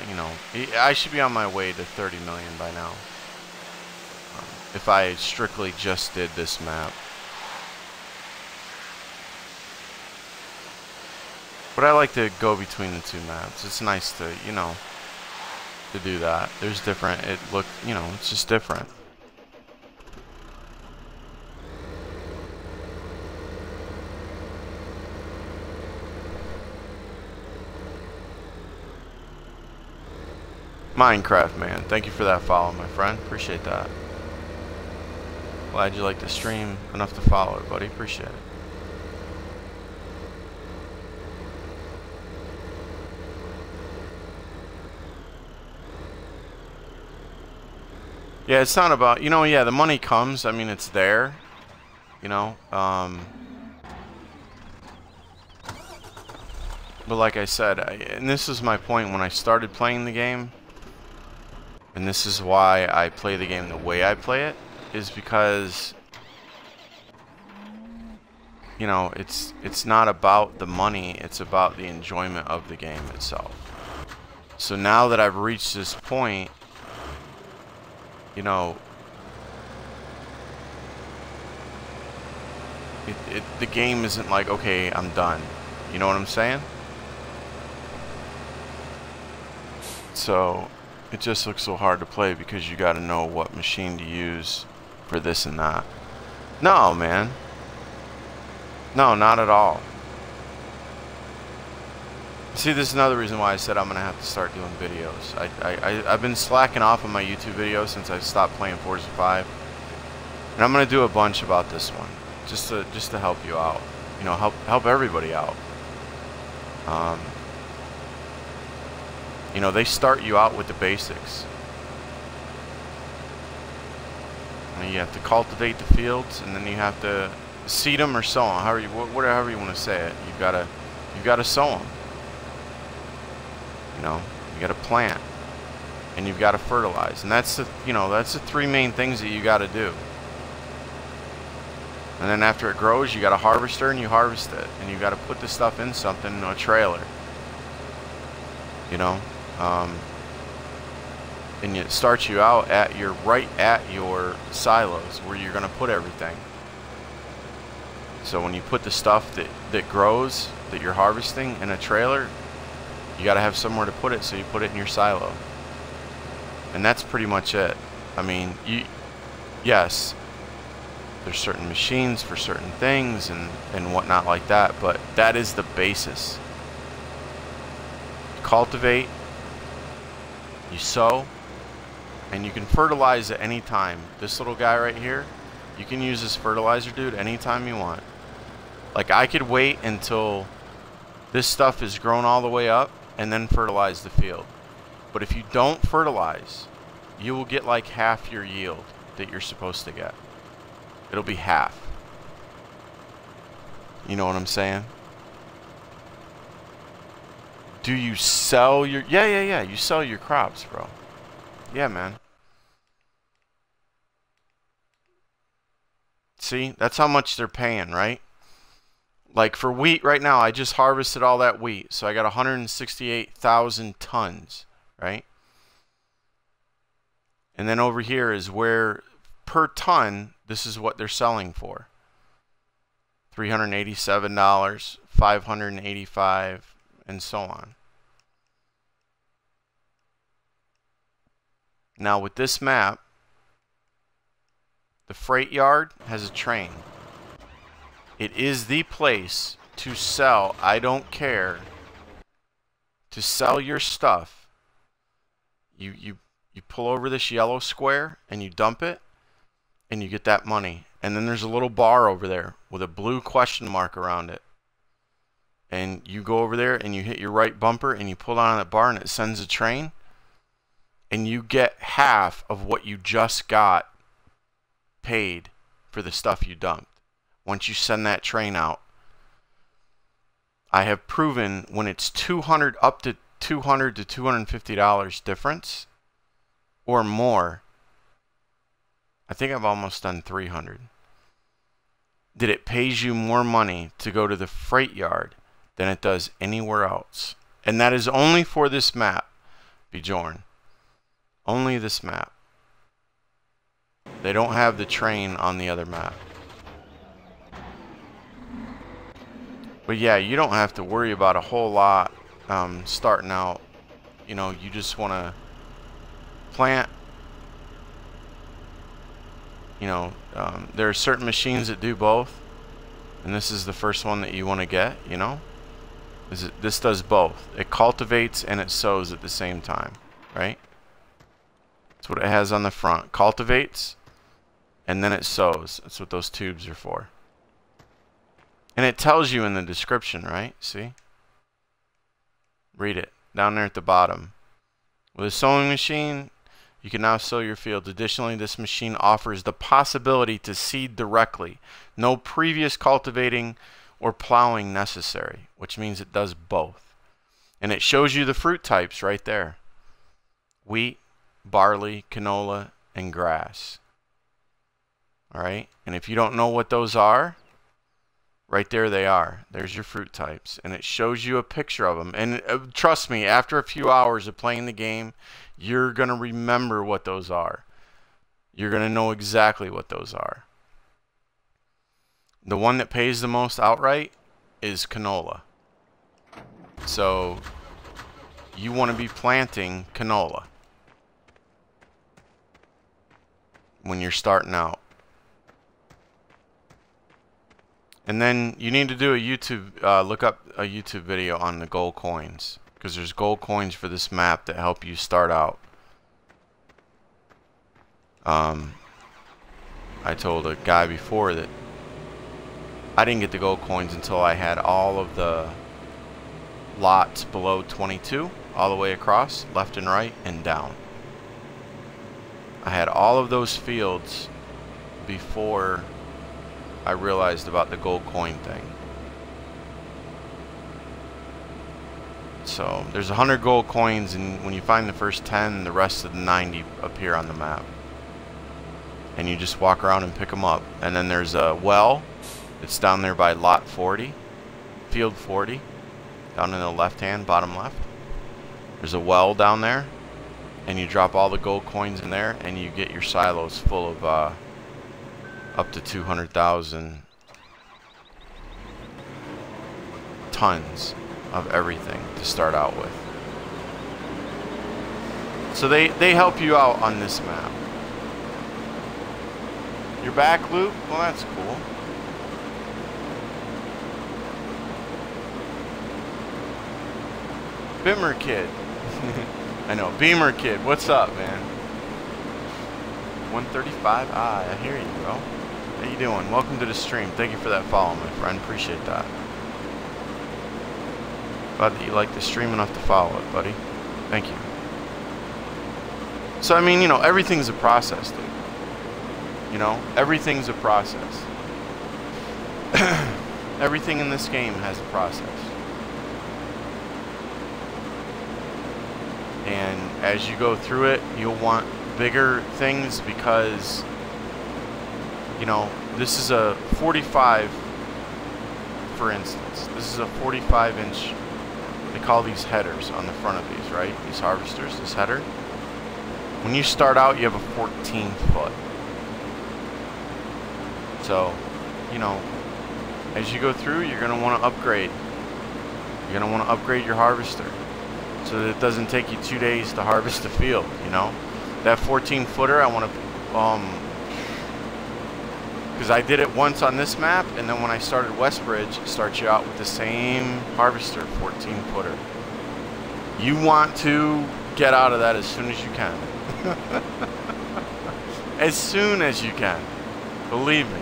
you know, I should be on my way to 30 million by now. If I strictly just did this map. But I like to go between the two maps. It's nice to, you know, to do that. There's different, you know, it's just different. Minecraft man, thank you for that follow, my friend. Appreciate that. Glad you like the stream enough to follow it, buddy. Appreciate it. Yeah, it's not about, you know, yeah, the money comes. I mean, it's there, you know. But like I said, and this is my point when I started playing the game, and this is why I play the game the way I play it, is because, you know, it's not about the money, it's about the enjoyment of the game itself. So now that I've reached this point, you know, the game isn't like, okay, I'm done. You know what I'm saying? So it just looks so hard to play because you got to know what machine to use for this and that. No, man. No, not at all. See, this is another reason why I said I'm going to have to start doing videos. I've been slacking off on my YouTube videos since I stopped playing Forza 5. And I'm going to do a bunch about this one. Just to help you out. You know, help everybody out. You know, they start you out with the basics. And you have to cultivate the fields, and then you have to seed them or sow them. Whatever you want to say it. You've got to sow them. You know, you got to plant, and you've got to fertilize, and that's the three main things that you got to do. And then after it grows, you got a harvester, and you harvest it, and you got to put the stuff in something, a trailer. You know, and it starts you out right at your silos where you're gonna put everything. So when you put the stuff that grows that you're harvesting in a trailer, you got to have somewhere to put it, so you put it in your silo. And that's pretty much it. I mean, yes, there's certain machines for certain things and whatnot like that, but that is the basis. You cultivate, you sow, and you can fertilize at any time. This little guy right here, you can use this fertilizer, dude, anytime you want. Like, I could wait until this stuff is grown all the way up and then fertilize the field. But if you don't fertilize, you will get like half your yield that you're supposed to get. It'll be half. You know what I'm saying? Do you sell your... Yeah. You sell your crops, bro. Yeah, man. See? That's how much they're paying, right? Like for wheat right now, I just harvested all that wheat. So I got 168,000 tons, right? And then over here is where per ton, this is what they're selling for. $387, $585, and so on. Now with this map, the freight yard has a train. It is the place to sell, I don't care, to sell your stuff. You pull over this yellow square and you dump it and you get that money. And then there's a little bar over there with a blue question mark around it. And you go over there and you hit your right bumper and you pull down on that bar and it sends a train. And you get half of what you just got paid for the stuff you dumped. Once you send that train out. I have proven when it's up to $200 to $250 difference or more. I think I've almost done 300. That it pays you more money to go to the freight yard than it does anywhere else. And that is only for this map, Bjorn. Only this map. They don't have the train on the other map. But yeah, you don't have to worry about a whole lot starting out. You know, you just want to plant. You know, there are certain machines that do both. And this is the first one that you want to get, you know. This does both. It cultivates and it sows at the same time, right? That's what it has on the front. Cultivates, and then it sows. That's what those tubes are for. And it tells you in the description, right? See? Read it. Down there at the bottom. With a sowing machine, you can now sow your fields. Additionally, this machine offers the possibility to seed directly. No previous cultivating or plowing necessary, which means it does both. And it shows you the fruit types right there. Wheat, barley, canola, and grass. Alright? And if you don't know what those are, right there they are. There's your fruit types. And it shows you a picture of them. And trust me, after a few hours of playing the game, you're going to remember what those are. You're going to know exactly what those are. The one that pays the most outright is canola. So you want to be planting canola when you're starting out. And then you need to do a YouTube, look up a YouTube video on the gold coins. Because there's gold coins for this map that help you start out. I told a guy before that I didn't get the gold coins until I had all of the lots below 22 all the way across, left and right and down. I had all of those fields before I realized about the gold coin thing. So there's 100 gold coins, and when you find the first 10, the rest of the 90 appear on the map. And you just walk around and pick them up. And then there's a well. It's down there by lot 40, field 40, down in the left hand, bottom left. There's a well down there, and you drop all the gold coins in there, and you get your silos full of up to 200,000 tons of everything to start out with. So they help you out on this map. Your back loop, well, that's cool. Bimmer Kid. I know, Beamer Kid, what's up, man? 135, I hear you, bro. How you doing? Welcome to the stream. Thank you for that follow, my friend. Appreciate that. Glad that you like the stream enough to follow it, buddy. Thank you. So, I mean, you know, everything's a process, dude. You know, everything's a process. Everything in this game has a process. And as you go through it, you'll want bigger things because, you know, this is a 45, for instance. This is a 45-inch, they call these headers on the front of these, right? These harvesters, this header. When you start out, you have a 14-foot. So, you know, as you go through, you're going to want to upgrade. You're going to want to upgrade your harvester so that it doesn't take you 2 days to harvest a field, you know. That 14-footer, I want to, because I did it once on this map, and then when I started Westbridge, it starts you out with the same harvester, 14-footer. You want to get out of that as soon as you can. As soon as you can. Believe me.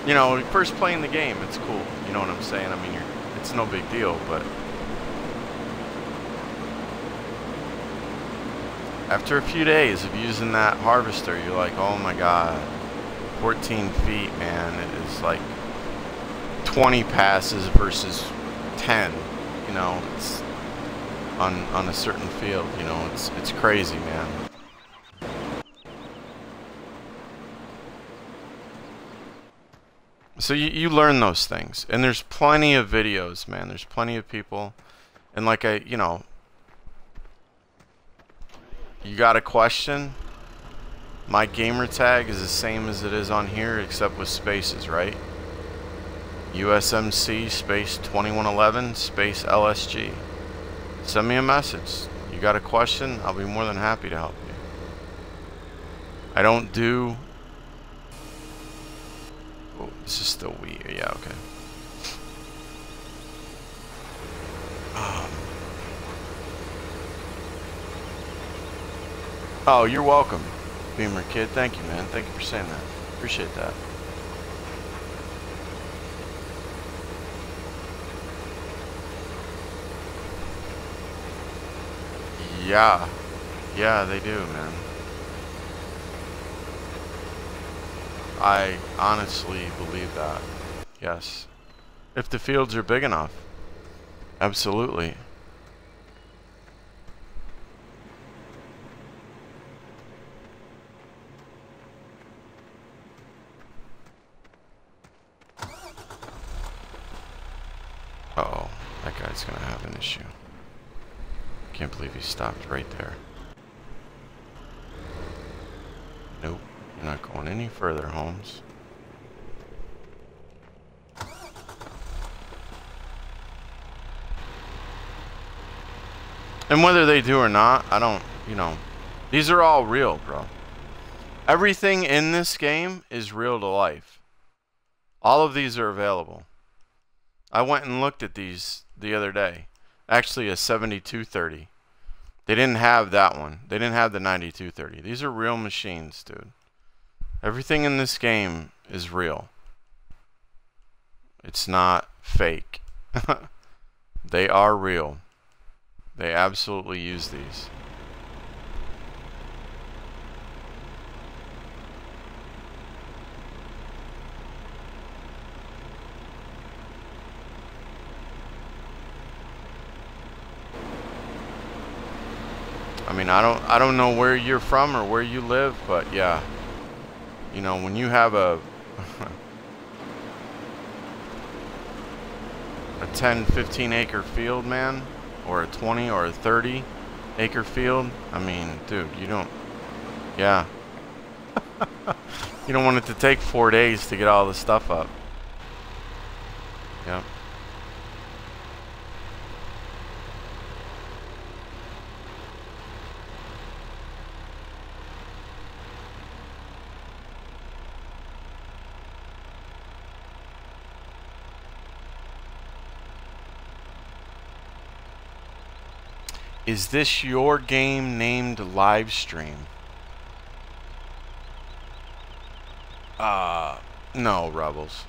You know, first playing the game, it's cool. You know what I'm saying? I mean, it's no big deal, but after a few days of using that harvester, you're like, oh my god, 14 feet, man. It is like 20 passes versus 10. You know, it's on a certain field. You know, it's crazy, man. So you learn those things, and there's plenty of videos, man. There's plenty of people, and like you know, you got a question, my gamer tag is the same as it is on here, except with spaces, right? USMC space 2111 space LSG. Send me a message. You got a question, I'll be more than happy to help you. I don't do... Oh, this is still weird. Yeah, okay. Oh, you're welcome, Beamer Kid. Thank you, man. Thank you for saying that. Appreciate that. Yeah. Yeah, they do, man. I honestly believe that. Yes. If the fields are big enough. Absolutely. Uh-oh. That guy's gonna have an issue. Can't believe he stopped right there. Nope. You're not going any further, Holmes. And whether they do or not, I don't, you know, these are all real, bro. Everything in this game is real to life. All of these are available. I went and looked at these the other day. Actually, a 7230. They didn't have that one. They didn't have the 9230. These are real machines, dude. Everything in this game is real. It's not fake. They are real. They absolutely use these. I mean, I don't know where you're from or where you live, but yeah. You know, when you have a 10, 15 acre field, man, or a 20 or a 30 acre field, I mean, dude, you don't, yeah. You don't want it to take 4 days to get all the stuff up. Yep. Is this your game named Livestream? No, Rebels.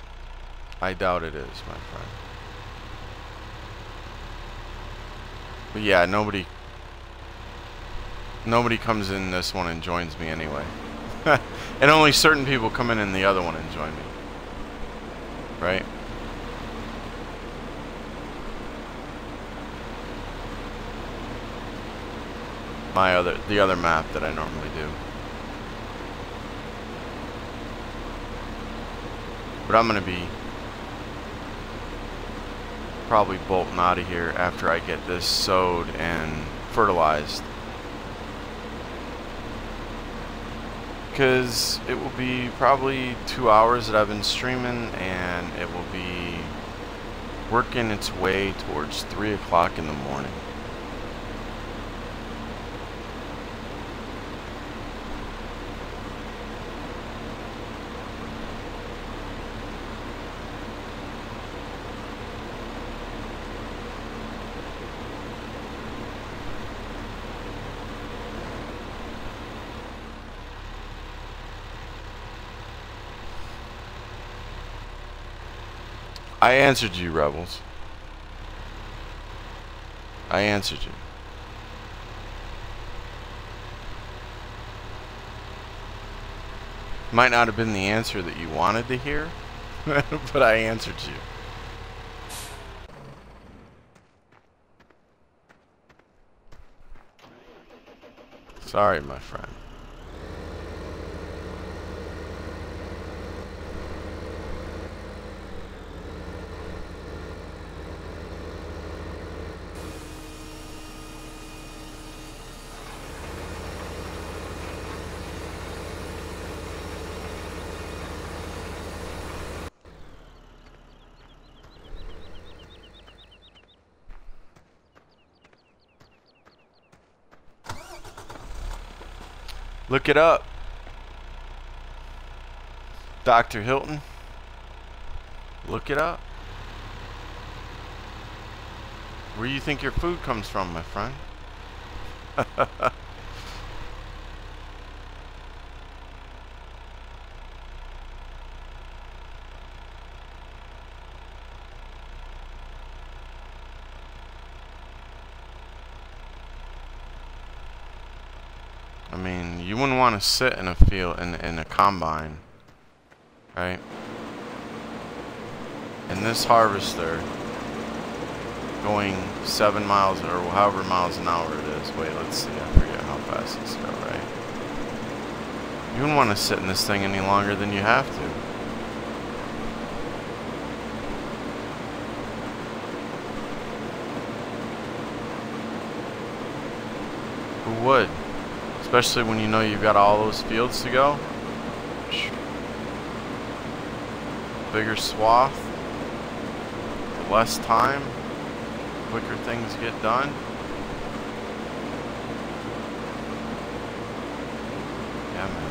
I doubt it is, my friend. But yeah, nobody comes in this one and joins me anyway. And only certain people come in the other one and join me. Right? The other map that I normally do. But I'm gonna be probably bolting out of here after I get this sowed and fertilized. Because it will be probably 2 hours that I've been streaming, and it will be working its way towards 3 o'clock in the morning. I answered you, Rebels. I answered you. Might not have been the answer that you wanted to hear, but I answered you. Sorry, my friend. Look it up. Dr. Hilton. Look it up. Where do you think your food comes from, my friend? you wouldn't want to sit in a field in a combine, right? And this harvester going 7 miles or however miles an hour it is. Wait, let's see. I forget how fast it's go, right? You wouldn't want to sit in this thing any longer than you have to. Who would? Especially when you know you've got all those fields to go. Bigger swath. Less time. Quicker things get done. Yeah, man.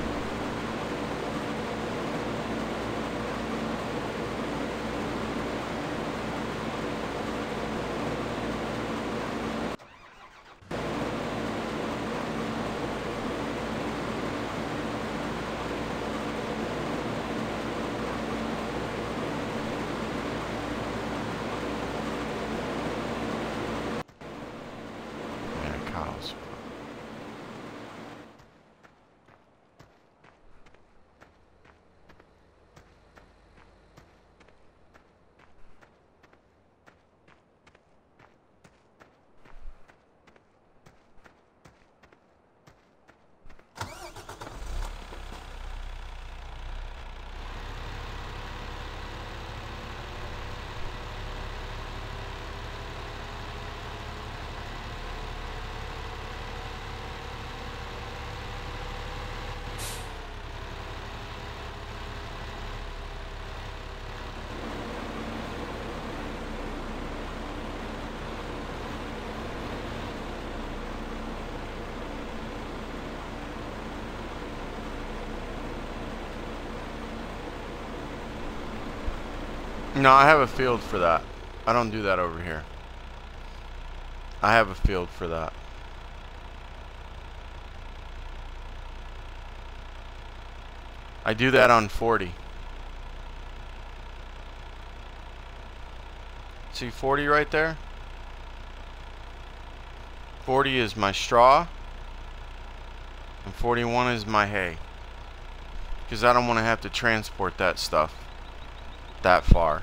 Cows. No, I have a field for that. I don't do that over here. I have a field for that. I do that on 40. See 40 right there? 40 is my straw, and 41 is my hay. Because I don't want to have to transport that stuff that far.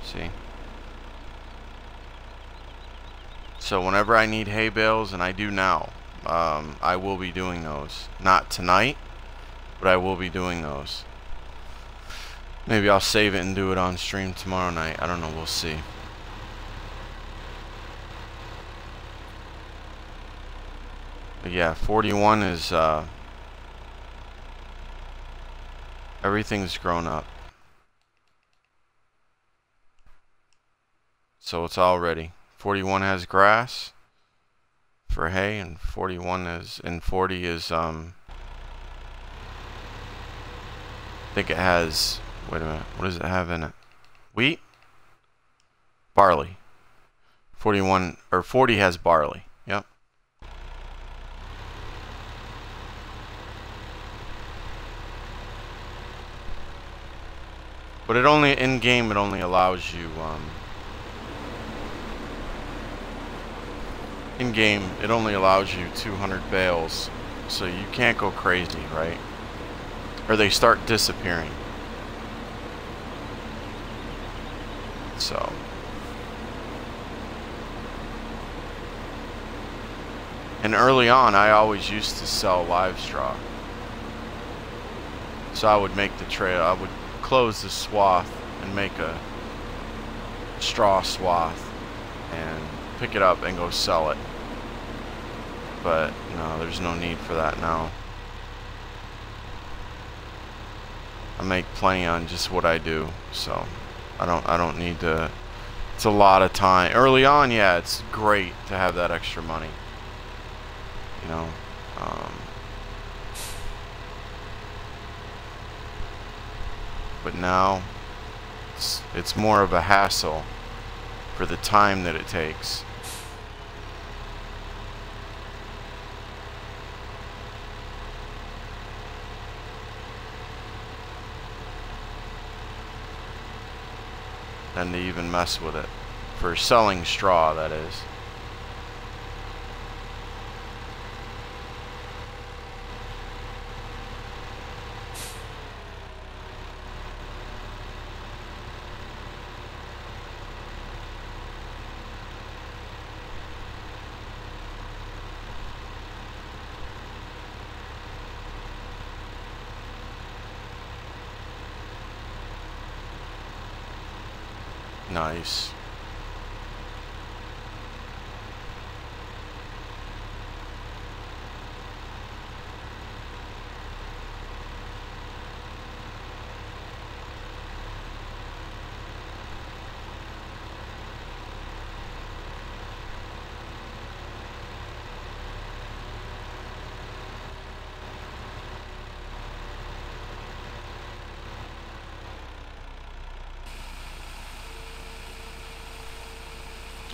See? So whenever I need hay bales, and I do now, I will be doing those. Not tonight, but I will be doing those. Maybe I'll save it and do it on stream tomorrow night. I don't know, we'll see. But yeah, 41 is everything's grown up. So it's all ready. 41 has grass for hay, and 41 is, and 40 is I think it has, wait a minute, what does it have in it? Wheat? Barley. 41 or 40 has barley. Yep. But it only in game, it only allows you in game, it only allows you 200 bales, so you can't go crazy, right? Or they start disappearing. So and early on, I always used to sell live straw. So I would make the trail, I would close the swath and make a straw swath and pick it up and go sell it. But no, there's no need for that now. I make plenty on just what I do, so I don't need to. It's a lot of time. Early on, yeah, it's great to have that extra money. You know, but now it's more of a hassle for the time that it takes. Than to even mess with it. For selling straw, that is. Nice.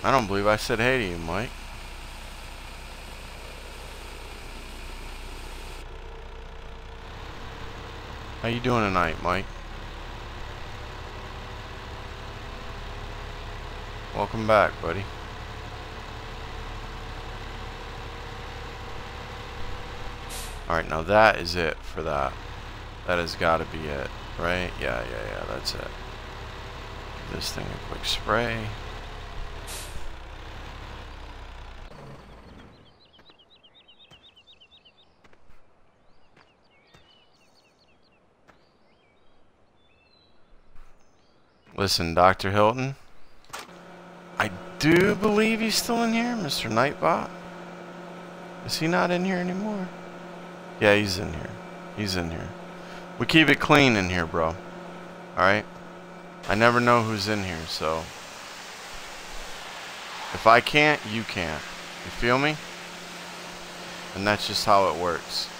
I don't believe I said hey to you, Mike. How you doing tonight, Mike? Welcome back, buddy. Alright, now that is it for that. That has got to be it, right? Yeah, that's it. Give this thing a quick spray. Listen, Dr. Hilton, I do believe he's still in here, Mr. Nightbot. Is he not in here anymore? Yeah, he's in here. He's in here. We keep it clean in here, bro. Alright? I never know who's in here, so if I can't, you can't. You feel me? And that's just how it works.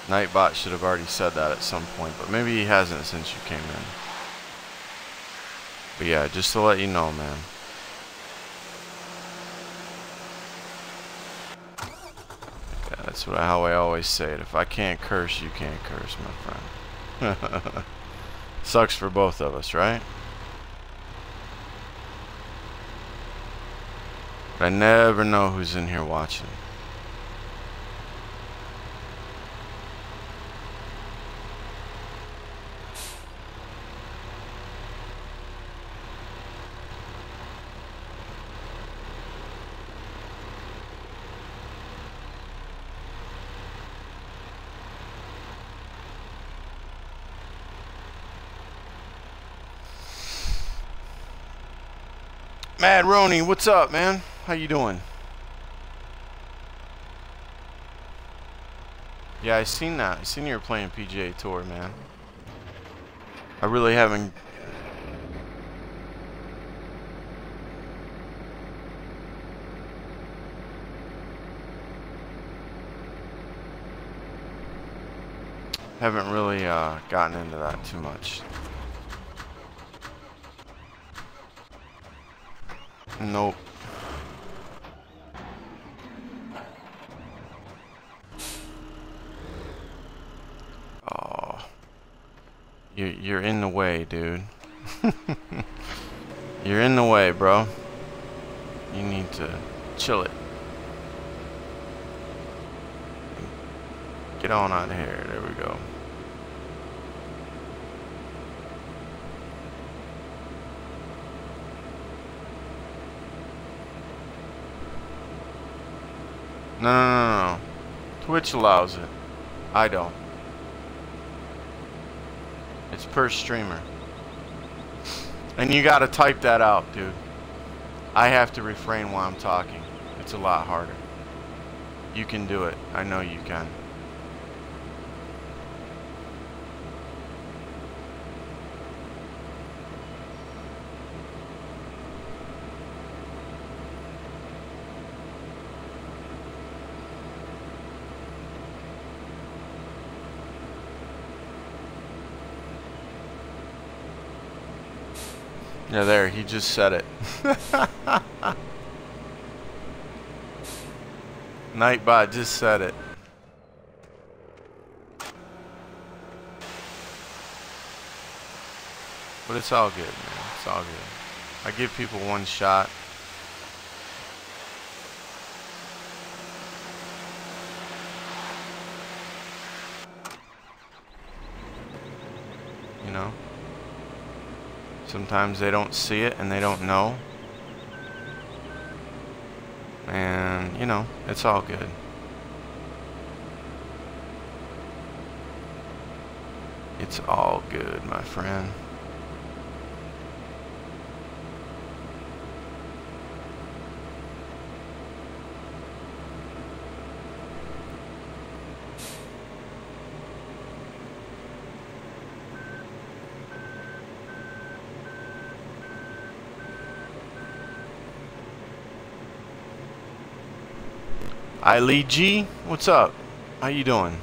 Nightbot should have already said that at some point, but maybe he hasn't since you came in. But yeah, just to let you know, man. Yeah, that's how I always say it. If I can't curse, you can't curse, my friend. Sucks for both of us, right? But I never know who's in here watching. Mad Roni, what's up, man? How you doing? Yeah, I seen that. I seen you were playing PGA Tour, man. I really haven't. Haven't really gotten into that too much. Nope. Oh, you're in the way, dude. You're in the way, bro. You need to chill it. Get on out of here. There we go. No. Twitch allows it. I don't. It's per streamer. And you gotta type that out, dude. I have to refrain while I'm talking. It's a lot harder. You can do it. I know you can. Yeah, there, he just said it. Nightbot just said it. But it's all good, man. It's all good. I give people one shot. You know? Sometimes they don't see it and they don't know. And, you know, it's all good. It's all good, my friend. Lee G, what's up? How you doing?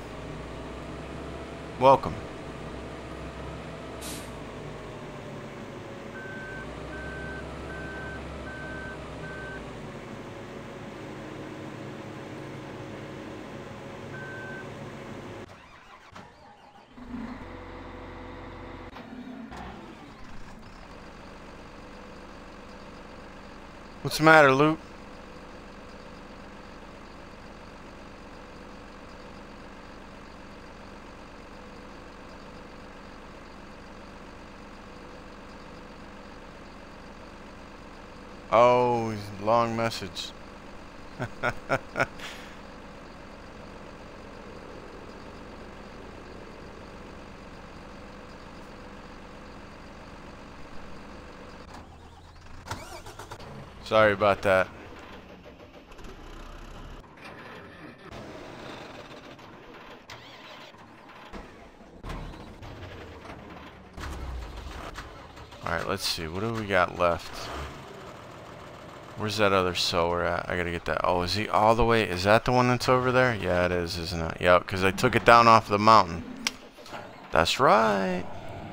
Welcome. What's the matter, Luke? Oh, long message. Sorry about that. Alright, let's see. What do we got left? Where's that other sower at? I gotta get that. Oh, is he all the way? Is that the one that's over there? Yeah, it is, isn't it? Yep, because I took it down off the mountain. That's right.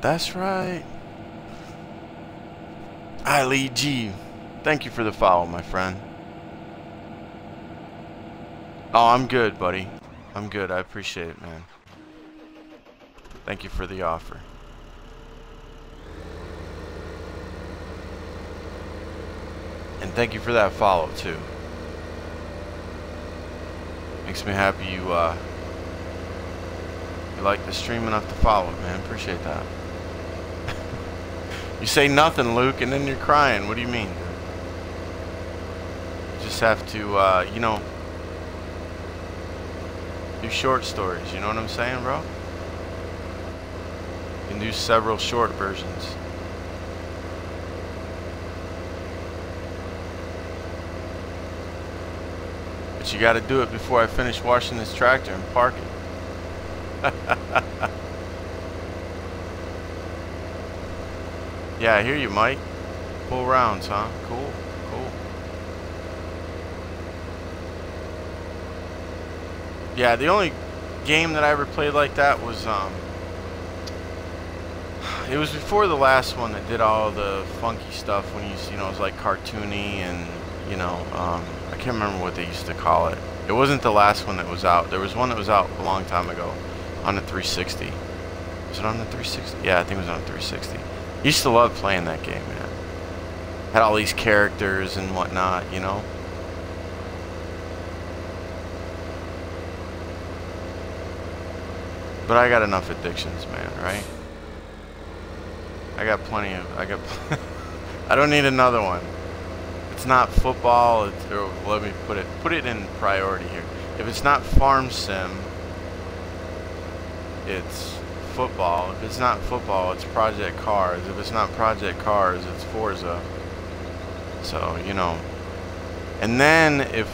That's right. Lee G, thank you for the follow, my friend. Oh, I'm good, buddy. I'm good. I appreciate it, man. Thank you for the offer. And thank you for that follow, too. Makes me happy you like the stream enough to follow it, man. Appreciate that. You say nothing, Luke, and then you're crying. What do you mean, dude? You just have to, you know, do short stories. You know what I'm saying, bro? You can do several short versions. But you gotta do it before I finish washing this tractor and park it. Yeah, I hear you, Mike. Pull rounds, huh? Cool, cool. Yeah, the only game that I ever played like that was, it was before the last one that did all the funky stuff when you know, it was like cartoony and, you know, I can't remember what they used to call it. It wasn't the last one that was out. There was one that was out a long time ago on the 360. Was it on the 360? Yeah, I think it was on the 360. Used to love playing that game, man. Had all these characters and whatnot, you know. But I got enough addictions, man, right? I got plenty of, I don't need another one. It's not football, or let me put it in priority here. If it's not Farm Sim, it's football. If it's not football, it's Project Cars. If it's not Project Cars, it's Forza. So, you know. And then if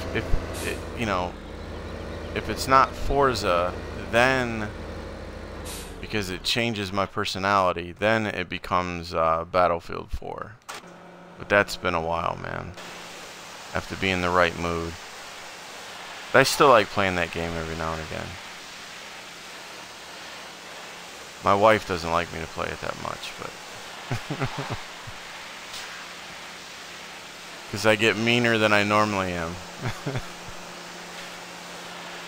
you know, if it's not Forza, then because it changes my personality, then it becomes Battlefield 4. But that's been a while, man. I have to be in the right mood. But I still like playing that game every now and again. My wife doesn't like me to play it that much, but... because I get meaner than I normally am.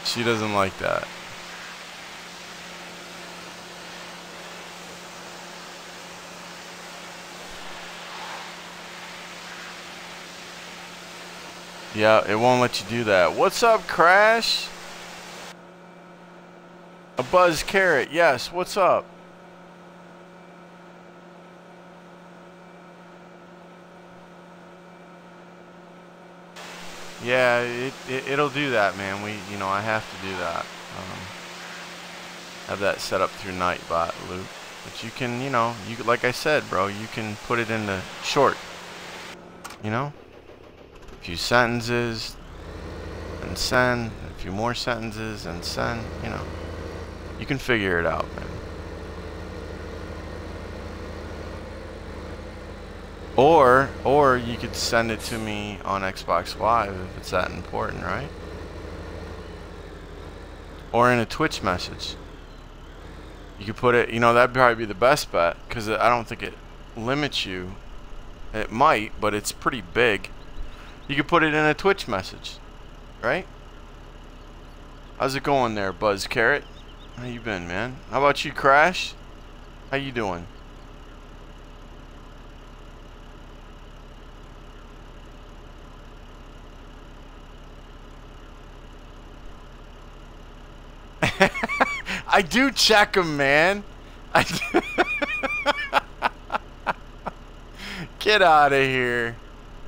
She doesn't like that. Yeah, it won't let you do that. What's up, Crash? A Buzz Carrot, yes, what's up? Yeah, it'll do that, man. You know, I have to do that. have that set up through Nightbot, Luke. But you can, you know, like I said, bro, you can put it into short. You know, a few sentences and send, a few more sentences and send. You know, you can figure it out, man. Or you could send it to me on Xbox Live if it's that important, right? Or in a Twitch message. You could put it, you know, that'd probably be the best bet, because I don't think it limits you. It might, but it's pretty big. You could put it in a Twitch message, right? How's it going there, Buzz Carrot? How you been, man? How about you, Crash? How you doing? I do check them, man. I do. Get out of here.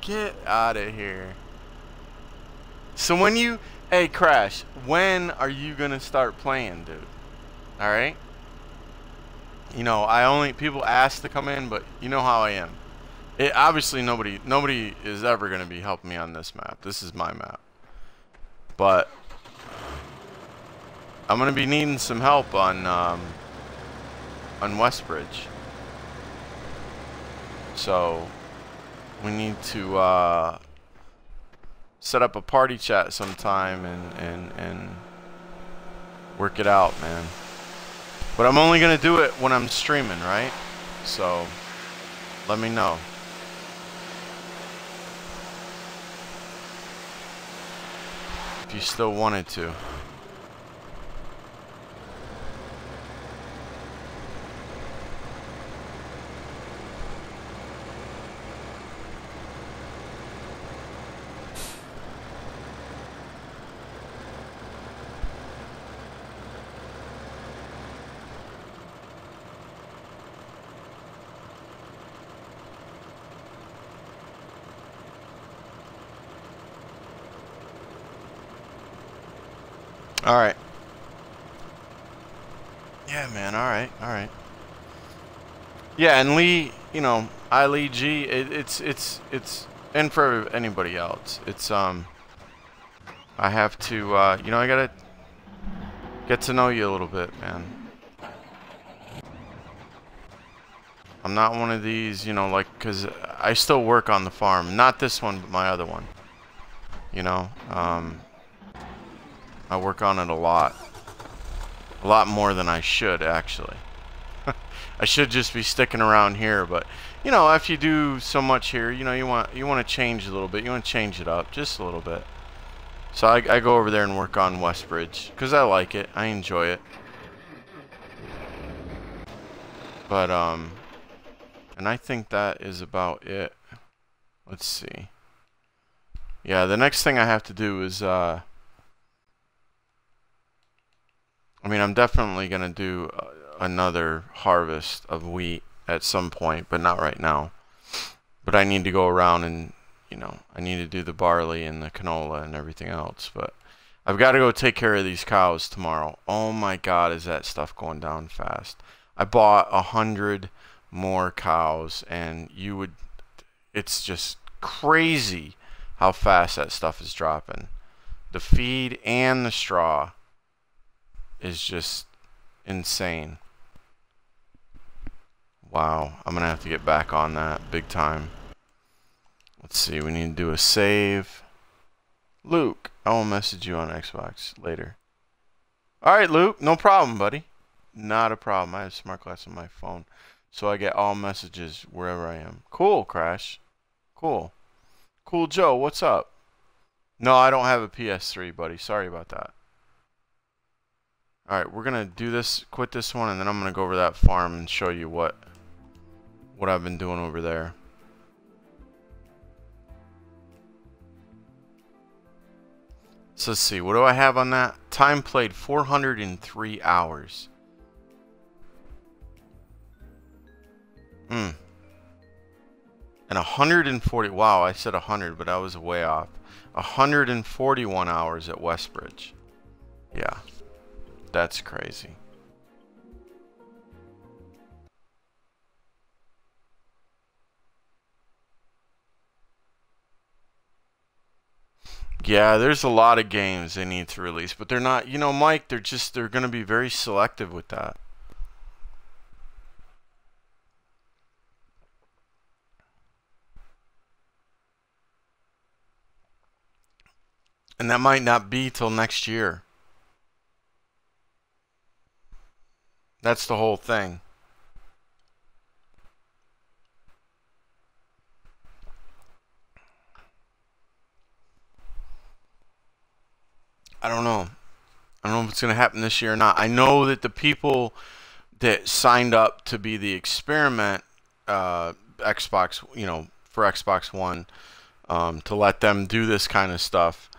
Get out of here. So when you... Hey, Crash, when are you going to start playing, dude? Alright? You know, people ask to come in, but you know how I am. Obviously, nobody is ever going to be helping me on this map. This is my map. But... I'm gonna be needing some help on Westbridge. So we need to set up a party chat sometime and work it out, man. But I'm only gonna do it when I'm streaming, right? So let me know. If you still wanted to. Alright. Yeah, man, alright. Yeah, and Lee, you know, Lee G, it's, and for anybody else, it's, I have to, you know, I gotta get to know you a little bit, man. I'm not one of these, you know, like, because I still work on the farm. Not this one, but my other one. You know, I work on it a lot. A lot more than I should, actually. I should just be sticking around here, but, you know, if you do so much here, you know, you want to change a little bit. You want to change it up just a little bit. So I go over there and work on Westbridge, because I like it. I enjoy it. But, and I think that is about it. Let's see. Yeah, the next thing I have to do is, I mean, I'm definitely going to do another harvest of wheat at some point, but not right now. But I need to go around and, you know, I need to do the barley and the canola and everything else. But I've got to go take care of these cows tomorrow. Oh my God, is that stuff going down fast. I bought 100 more cows, and it's just crazy how fast that stuff is dropping. The feed and the straw is just insane. Wow, I'm gonna have to get back on that big time. Let's see, we need to do a save. Luke, I will message you on Xbox later. Alright, Luke, no problem, buddy. Not a problem. I have Smart Glass on my phone, so I get all messages wherever I am. Cool, Crash. Cool. Cool Joe, what's up? No, I don't have a PS3, buddy. Sorry about that. Alright, we're gonna do this, quit this one, and then I'm gonna go over that farm and show you what I've been doing over there. So let's see, what do I have on that? Time played 403 hours. And 140, wow, I said 100, but I was way off. 141 hours at Westbridge. Yeah, that's crazy. Yeah, there's a lot of games they need to release, but they're not, you know, Mike, they're going to be very selective with that. And that might not be till next year. That's the whole thing. I don't know. I don't know if it's going to happen this year or not. I know that the people that signed up to be the experiment Xbox, you know, for Xbox One, to let them do this kind of stuff,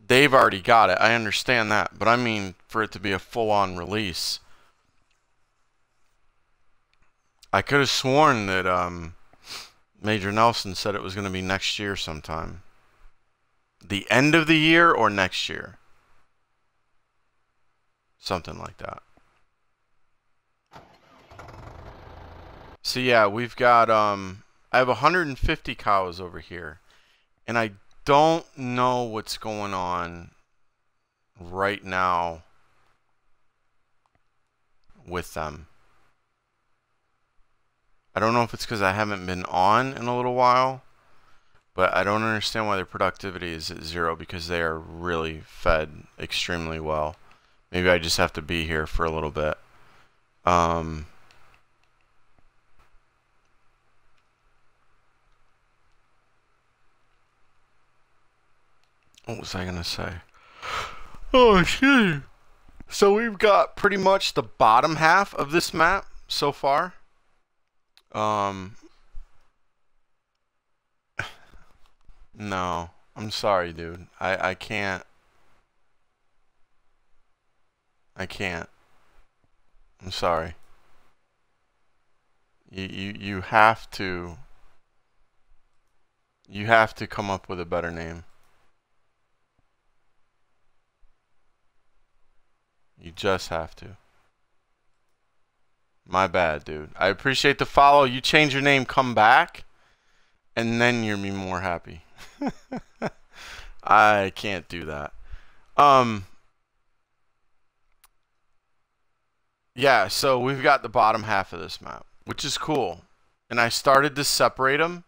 they've already got it. I understand that. But I mean, for it to be a full-on release, I could have sworn that Major Nelson said it was going to be next year sometime. The end of the year or next year. Something like that. So yeah, we've got I have 150 cows over here, and I don't know what's going on right now with them. I don't know if it's because I haven't been on in a little while, but I don't understand why their productivity is at 0, because they are really fed extremely well. Maybe I just have to be here for a little bit. What was I going to say? Oh, shit. So we've got pretty much the bottom half of this map so far. No. I'm sorry, dude. I can't. I can't. I'm sorry. You have to. You have to come up with a better name. You just have to. My bad, dude. I appreciate the follow. You change your name, come back, and then you'll be more happy. I can't do that. Yeah, so we've got the bottom half of this map, which is cool. And I started to separate them,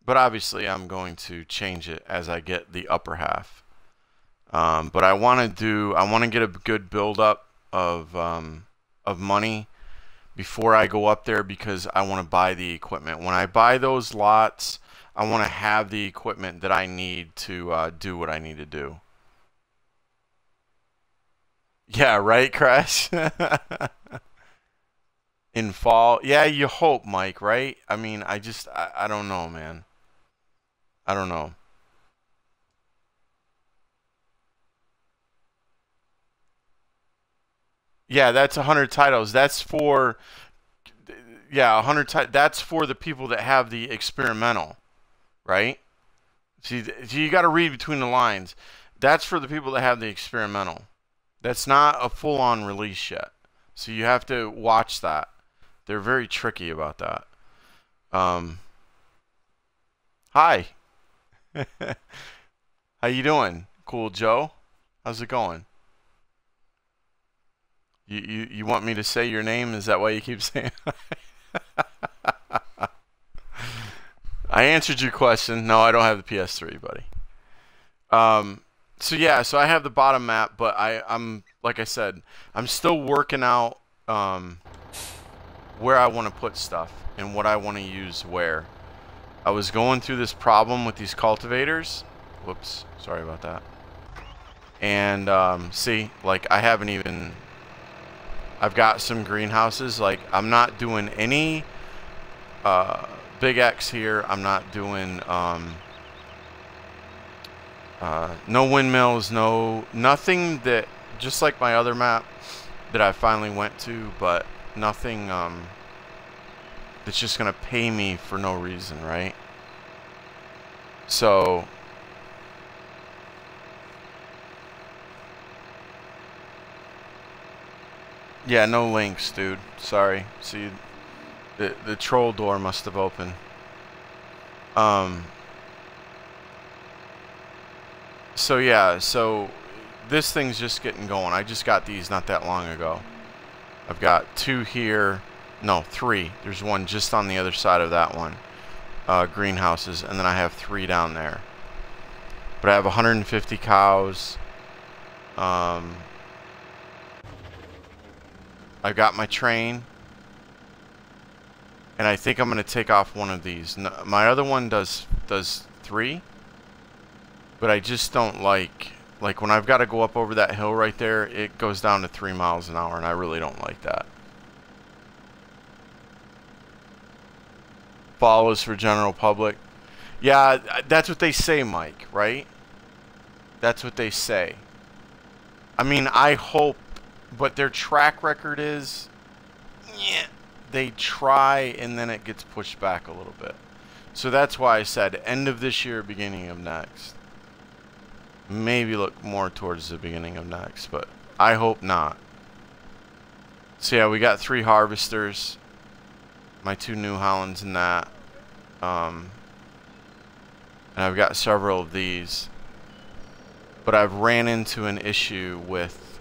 but obviously I'm going to change it as I get the upper half. But I want to get a good build-up of money before I go up there, because I want to buy the equipment. When I buy those lots, I want to have the equipment that I need to do what I need to do. Yeah, right, Crash? In fall. Yeah, you hope, Mike, right? I mean, I don't know, man. I don't know. Yeah, that's 100 titles. That's for, yeah, 100 that's for the people that have the experimental, right? See, you got to read between the lines. That's for the people that have the experimental. That's not a full-on release yet. So you have to watch that. They're very tricky about that. Hi. How you doing? Cool Joe? How's it going? You want me to say your name? Is that why you keep saying I answered your question. No, I don't have the PS3, buddy. So yeah, so I have the bottom map, but I'm like I said, I'm still working out where I want to put stuff and what I want to use where. I was going through this problem with these cultivators. Whoops, sorry about that. And see, like I've got some greenhouses. Like I'm not doing any big X here. I'm not doing no windmills, nothing that, just like my other map that I finally went to, but nothing that's just gonna pay me for no reason, right? So yeah, no links, dude. Sorry. See, the troll door must have opened. So yeah, so I have the bottom map, but I'm still working out where I want to put stuff and what I want to use where. I was going through this problem with these cultivators. Like I'm not doing any big X here. I'm not doing no windmills, nothing that's just gonna pay me for no reason, right? So yeah, no links, dude. Sorry. See, the troll door must have opened. So yeah, so this thing's just getting going. I just got these not that long ago. I've got 2 here, no, 3. There's one just on the other side of that one, greenhouses, and then I have 3 down there. But I have 150 cows. I've got my train, and I think I'm gonna take off one of these. No, my other one does 3, but I just don't like when I've got to go up over that hill right there, it goes down to 3 miles an hour, and I really don't like that. Follows for general public. Yeah, that's what they say, Mike, right? That's what they say. I mean, I hope, but their track record is, yeah, they try and then it gets pushed back a little bit. So that's why I said end of this year, beginning of next. Maybe look more towards the beginning of next, but I hope not. So yeah, we got 3 harvesters. My 2 New Hollands in that. And I've got several of these. But I've ran into an issue with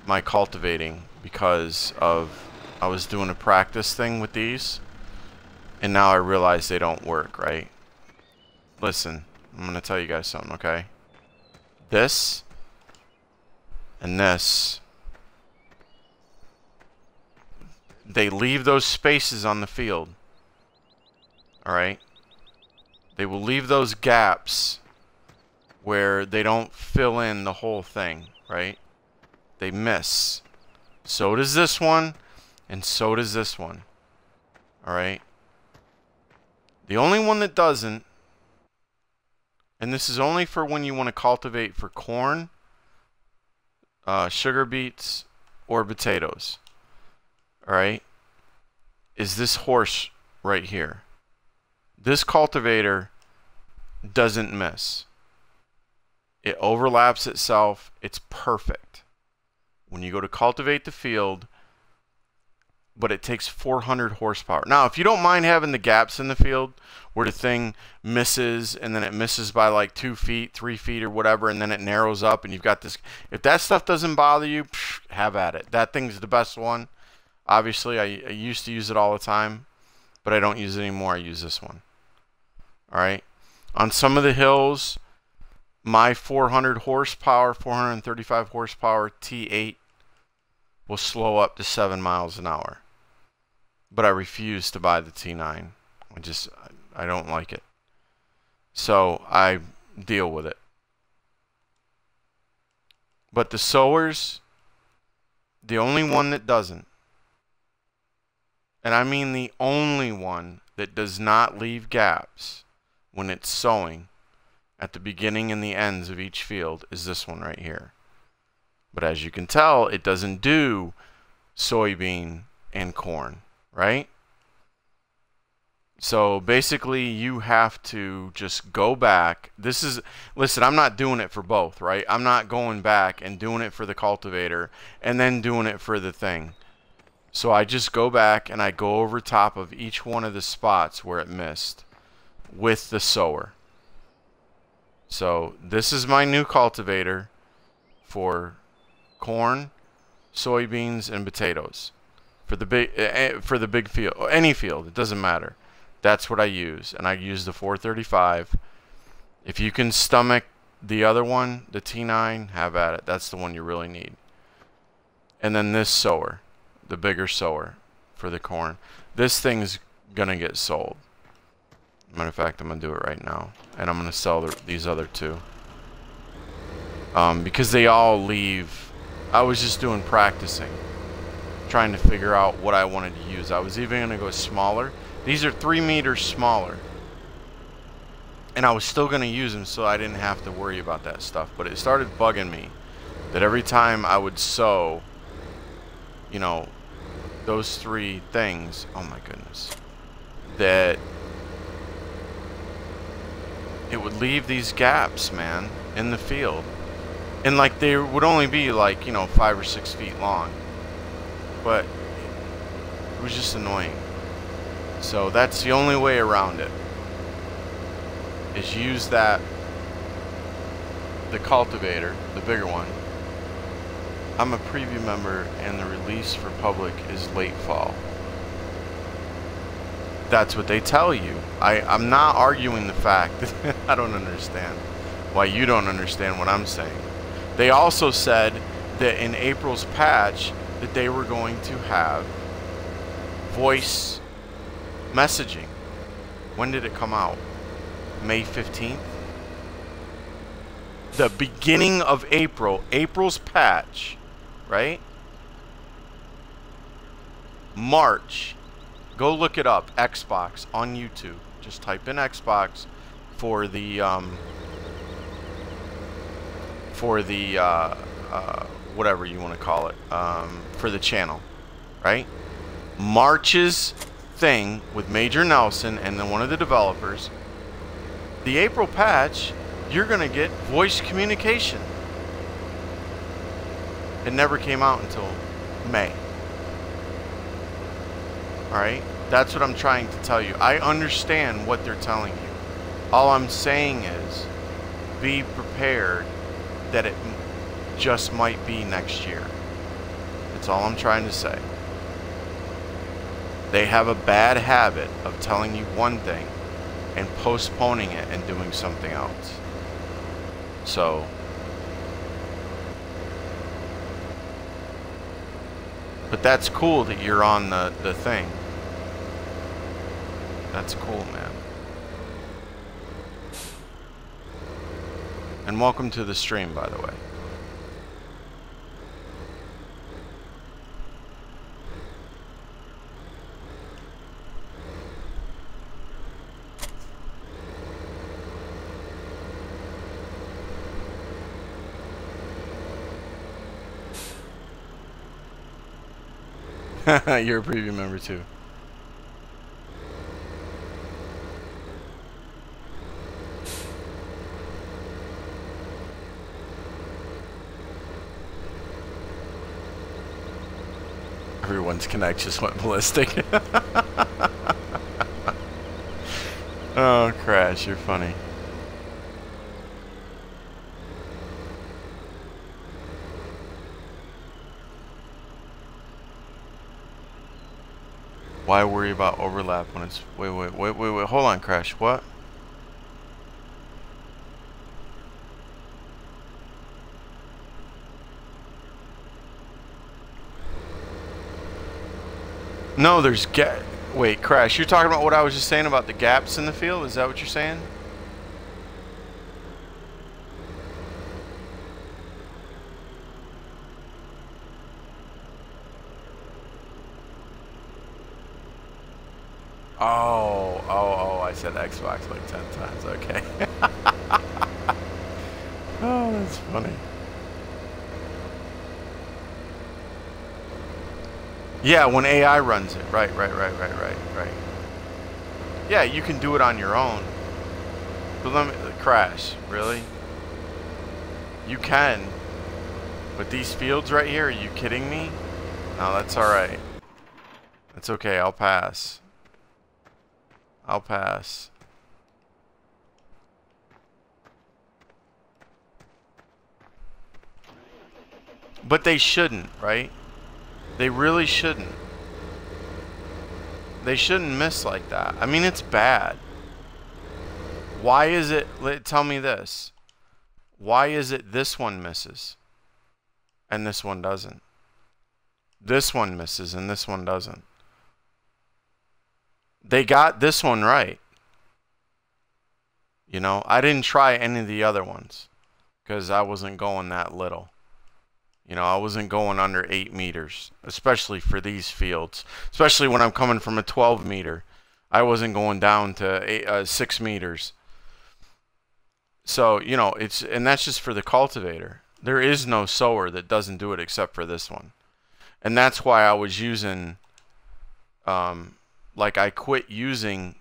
my cultivating because of I was doing a practice thing with these, and now I realize they don't work, right? Listen, I'm gonna tell you guys something, okay? This and this, they leave those spaces on the field. Alright? They will leave those gaps where they don't fill in the whole thing, right? They miss. So does this one, and so does this one. Alright? The only one that doesn't, and this is only for when you want to cultivate for corn, sugar beets, or potatoes, alright, is this horse right here. This cultivator doesn't miss. It overlaps itself. It's perfect. When you go to cultivate the field, but it takes 400 horsepower. Now, if you don't mind having the gaps in the field where the thing misses and then it misses by like 2 feet, 3 feet or whatever, and then it narrows up and you've got this, if that stuff doesn't bother you, have at it. That thing's the best one. Obviously, I used to use it all the time, but I don't use it anymore. I use this one. All right. On some of the hills, my 400 horsepower, 435 horsepower T8 will slow up to 7 miles an hour. But I refuse to buy the T9. I don't like it. So I deal with it. But the sowers, the only one that doesn't, and I mean the only one that does not leave gaps when it's sowing at the beginning and the ends of each field, is this one right here. But as you can tell, it doesn't do soybean and corn, right? So basically you have to just go back. Listen, I'm not doing it for both, right? I'm not going back and doing it for the cultivator and then doing it for the thing. So I just go back and I go over top of each one of the spots where it missed with the sower. So this is my new cultivator for corn, soybeans, and potatoes. For the big field, any field, it doesn't matter. That's what I use, and I use the 435. If you can stomach the other one, the T9, have at it. That's the one you really need. And then this sower, the bigger sower for the corn. This thing's gonna get sold. Matter of fact, I'm gonna do it right now, and I'm gonna sell these other 2 because they all leave. I was just doing practicing, trying to figure out what I wanted to use. I was even gonna go smaller. These are 3 meters smaller, and I was still gonna use them so I didn't have to worry about that stuff. But it started bugging me that every time I would sow, you know, those 3 things, oh my goodness, that it would leave these gaps, man, in the field. And like they would only be like, you know, 5 or 6 feet long. But it was just annoying. So that's the only way around it, is use that the cultivator, the bigger one, I'm a preview member and the release for public is late fall. That's what they tell you. I'm not arguing the fact that I don't understand why you don't understand what I'm saying. They also said that in April's patch that they were going to have voice messaging. When did it come out? May 15th? The beginning of April. April's patch, right? March. Go look it up. Xbox on YouTube. Just type in Xbox for the whatever you want to call it, for the channel, right? March's thing with Major Nelson and then one of the developers, the April patch, you're gonna get voice communication. It never came out until May. Alright? That's what I'm trying to tell you. I understand what they're telling you. All I'm saying is be prepared that it just might be next year. That's all I'm trying to say. They have a bad habit of telling you one thing and postponing it and doing something else. So, but that's cool that you're on the thing. That's cool, man. And welcome to the stream, by the way. You're a preview member too. Everyone's connect just went ballistic. Oh, Crash, you're funny. Why worry about overlap when it's... Wait, hold on, Crash, what? No, there's wait, Crash, you're talking about what I was just saying about the gaps in the field? Is that what you're saying? Oh, I said Xbox like 10 times, okay. Oh, that's funny. Yeah, when AI runs it. Right. Yeah, you can do it on your own. But let me... Crash, really? You can. But these fields right here, are you kidding me? No, that's alright. That's okay, I'll pass. I'll pass. But they shouldn't, right? They really shouldn't. They shouldn't miss like that. I mean, it's bad. Why is it... Tell me this. Why is it this one misses and this one doesn't? This one misses and this one doesn't. They got this one right. You know, I didn't try any of the other ones because I wasn't going that little. You know, I wasn't going under 8 meters, especially for these fields. Especially when I'm coming from a 12 meter. I wasn't going down to 6 meters. So, you know, and that's just for the cultivator. There is no sower that doesn't do it except for this one. And that's why I was using, like I quit using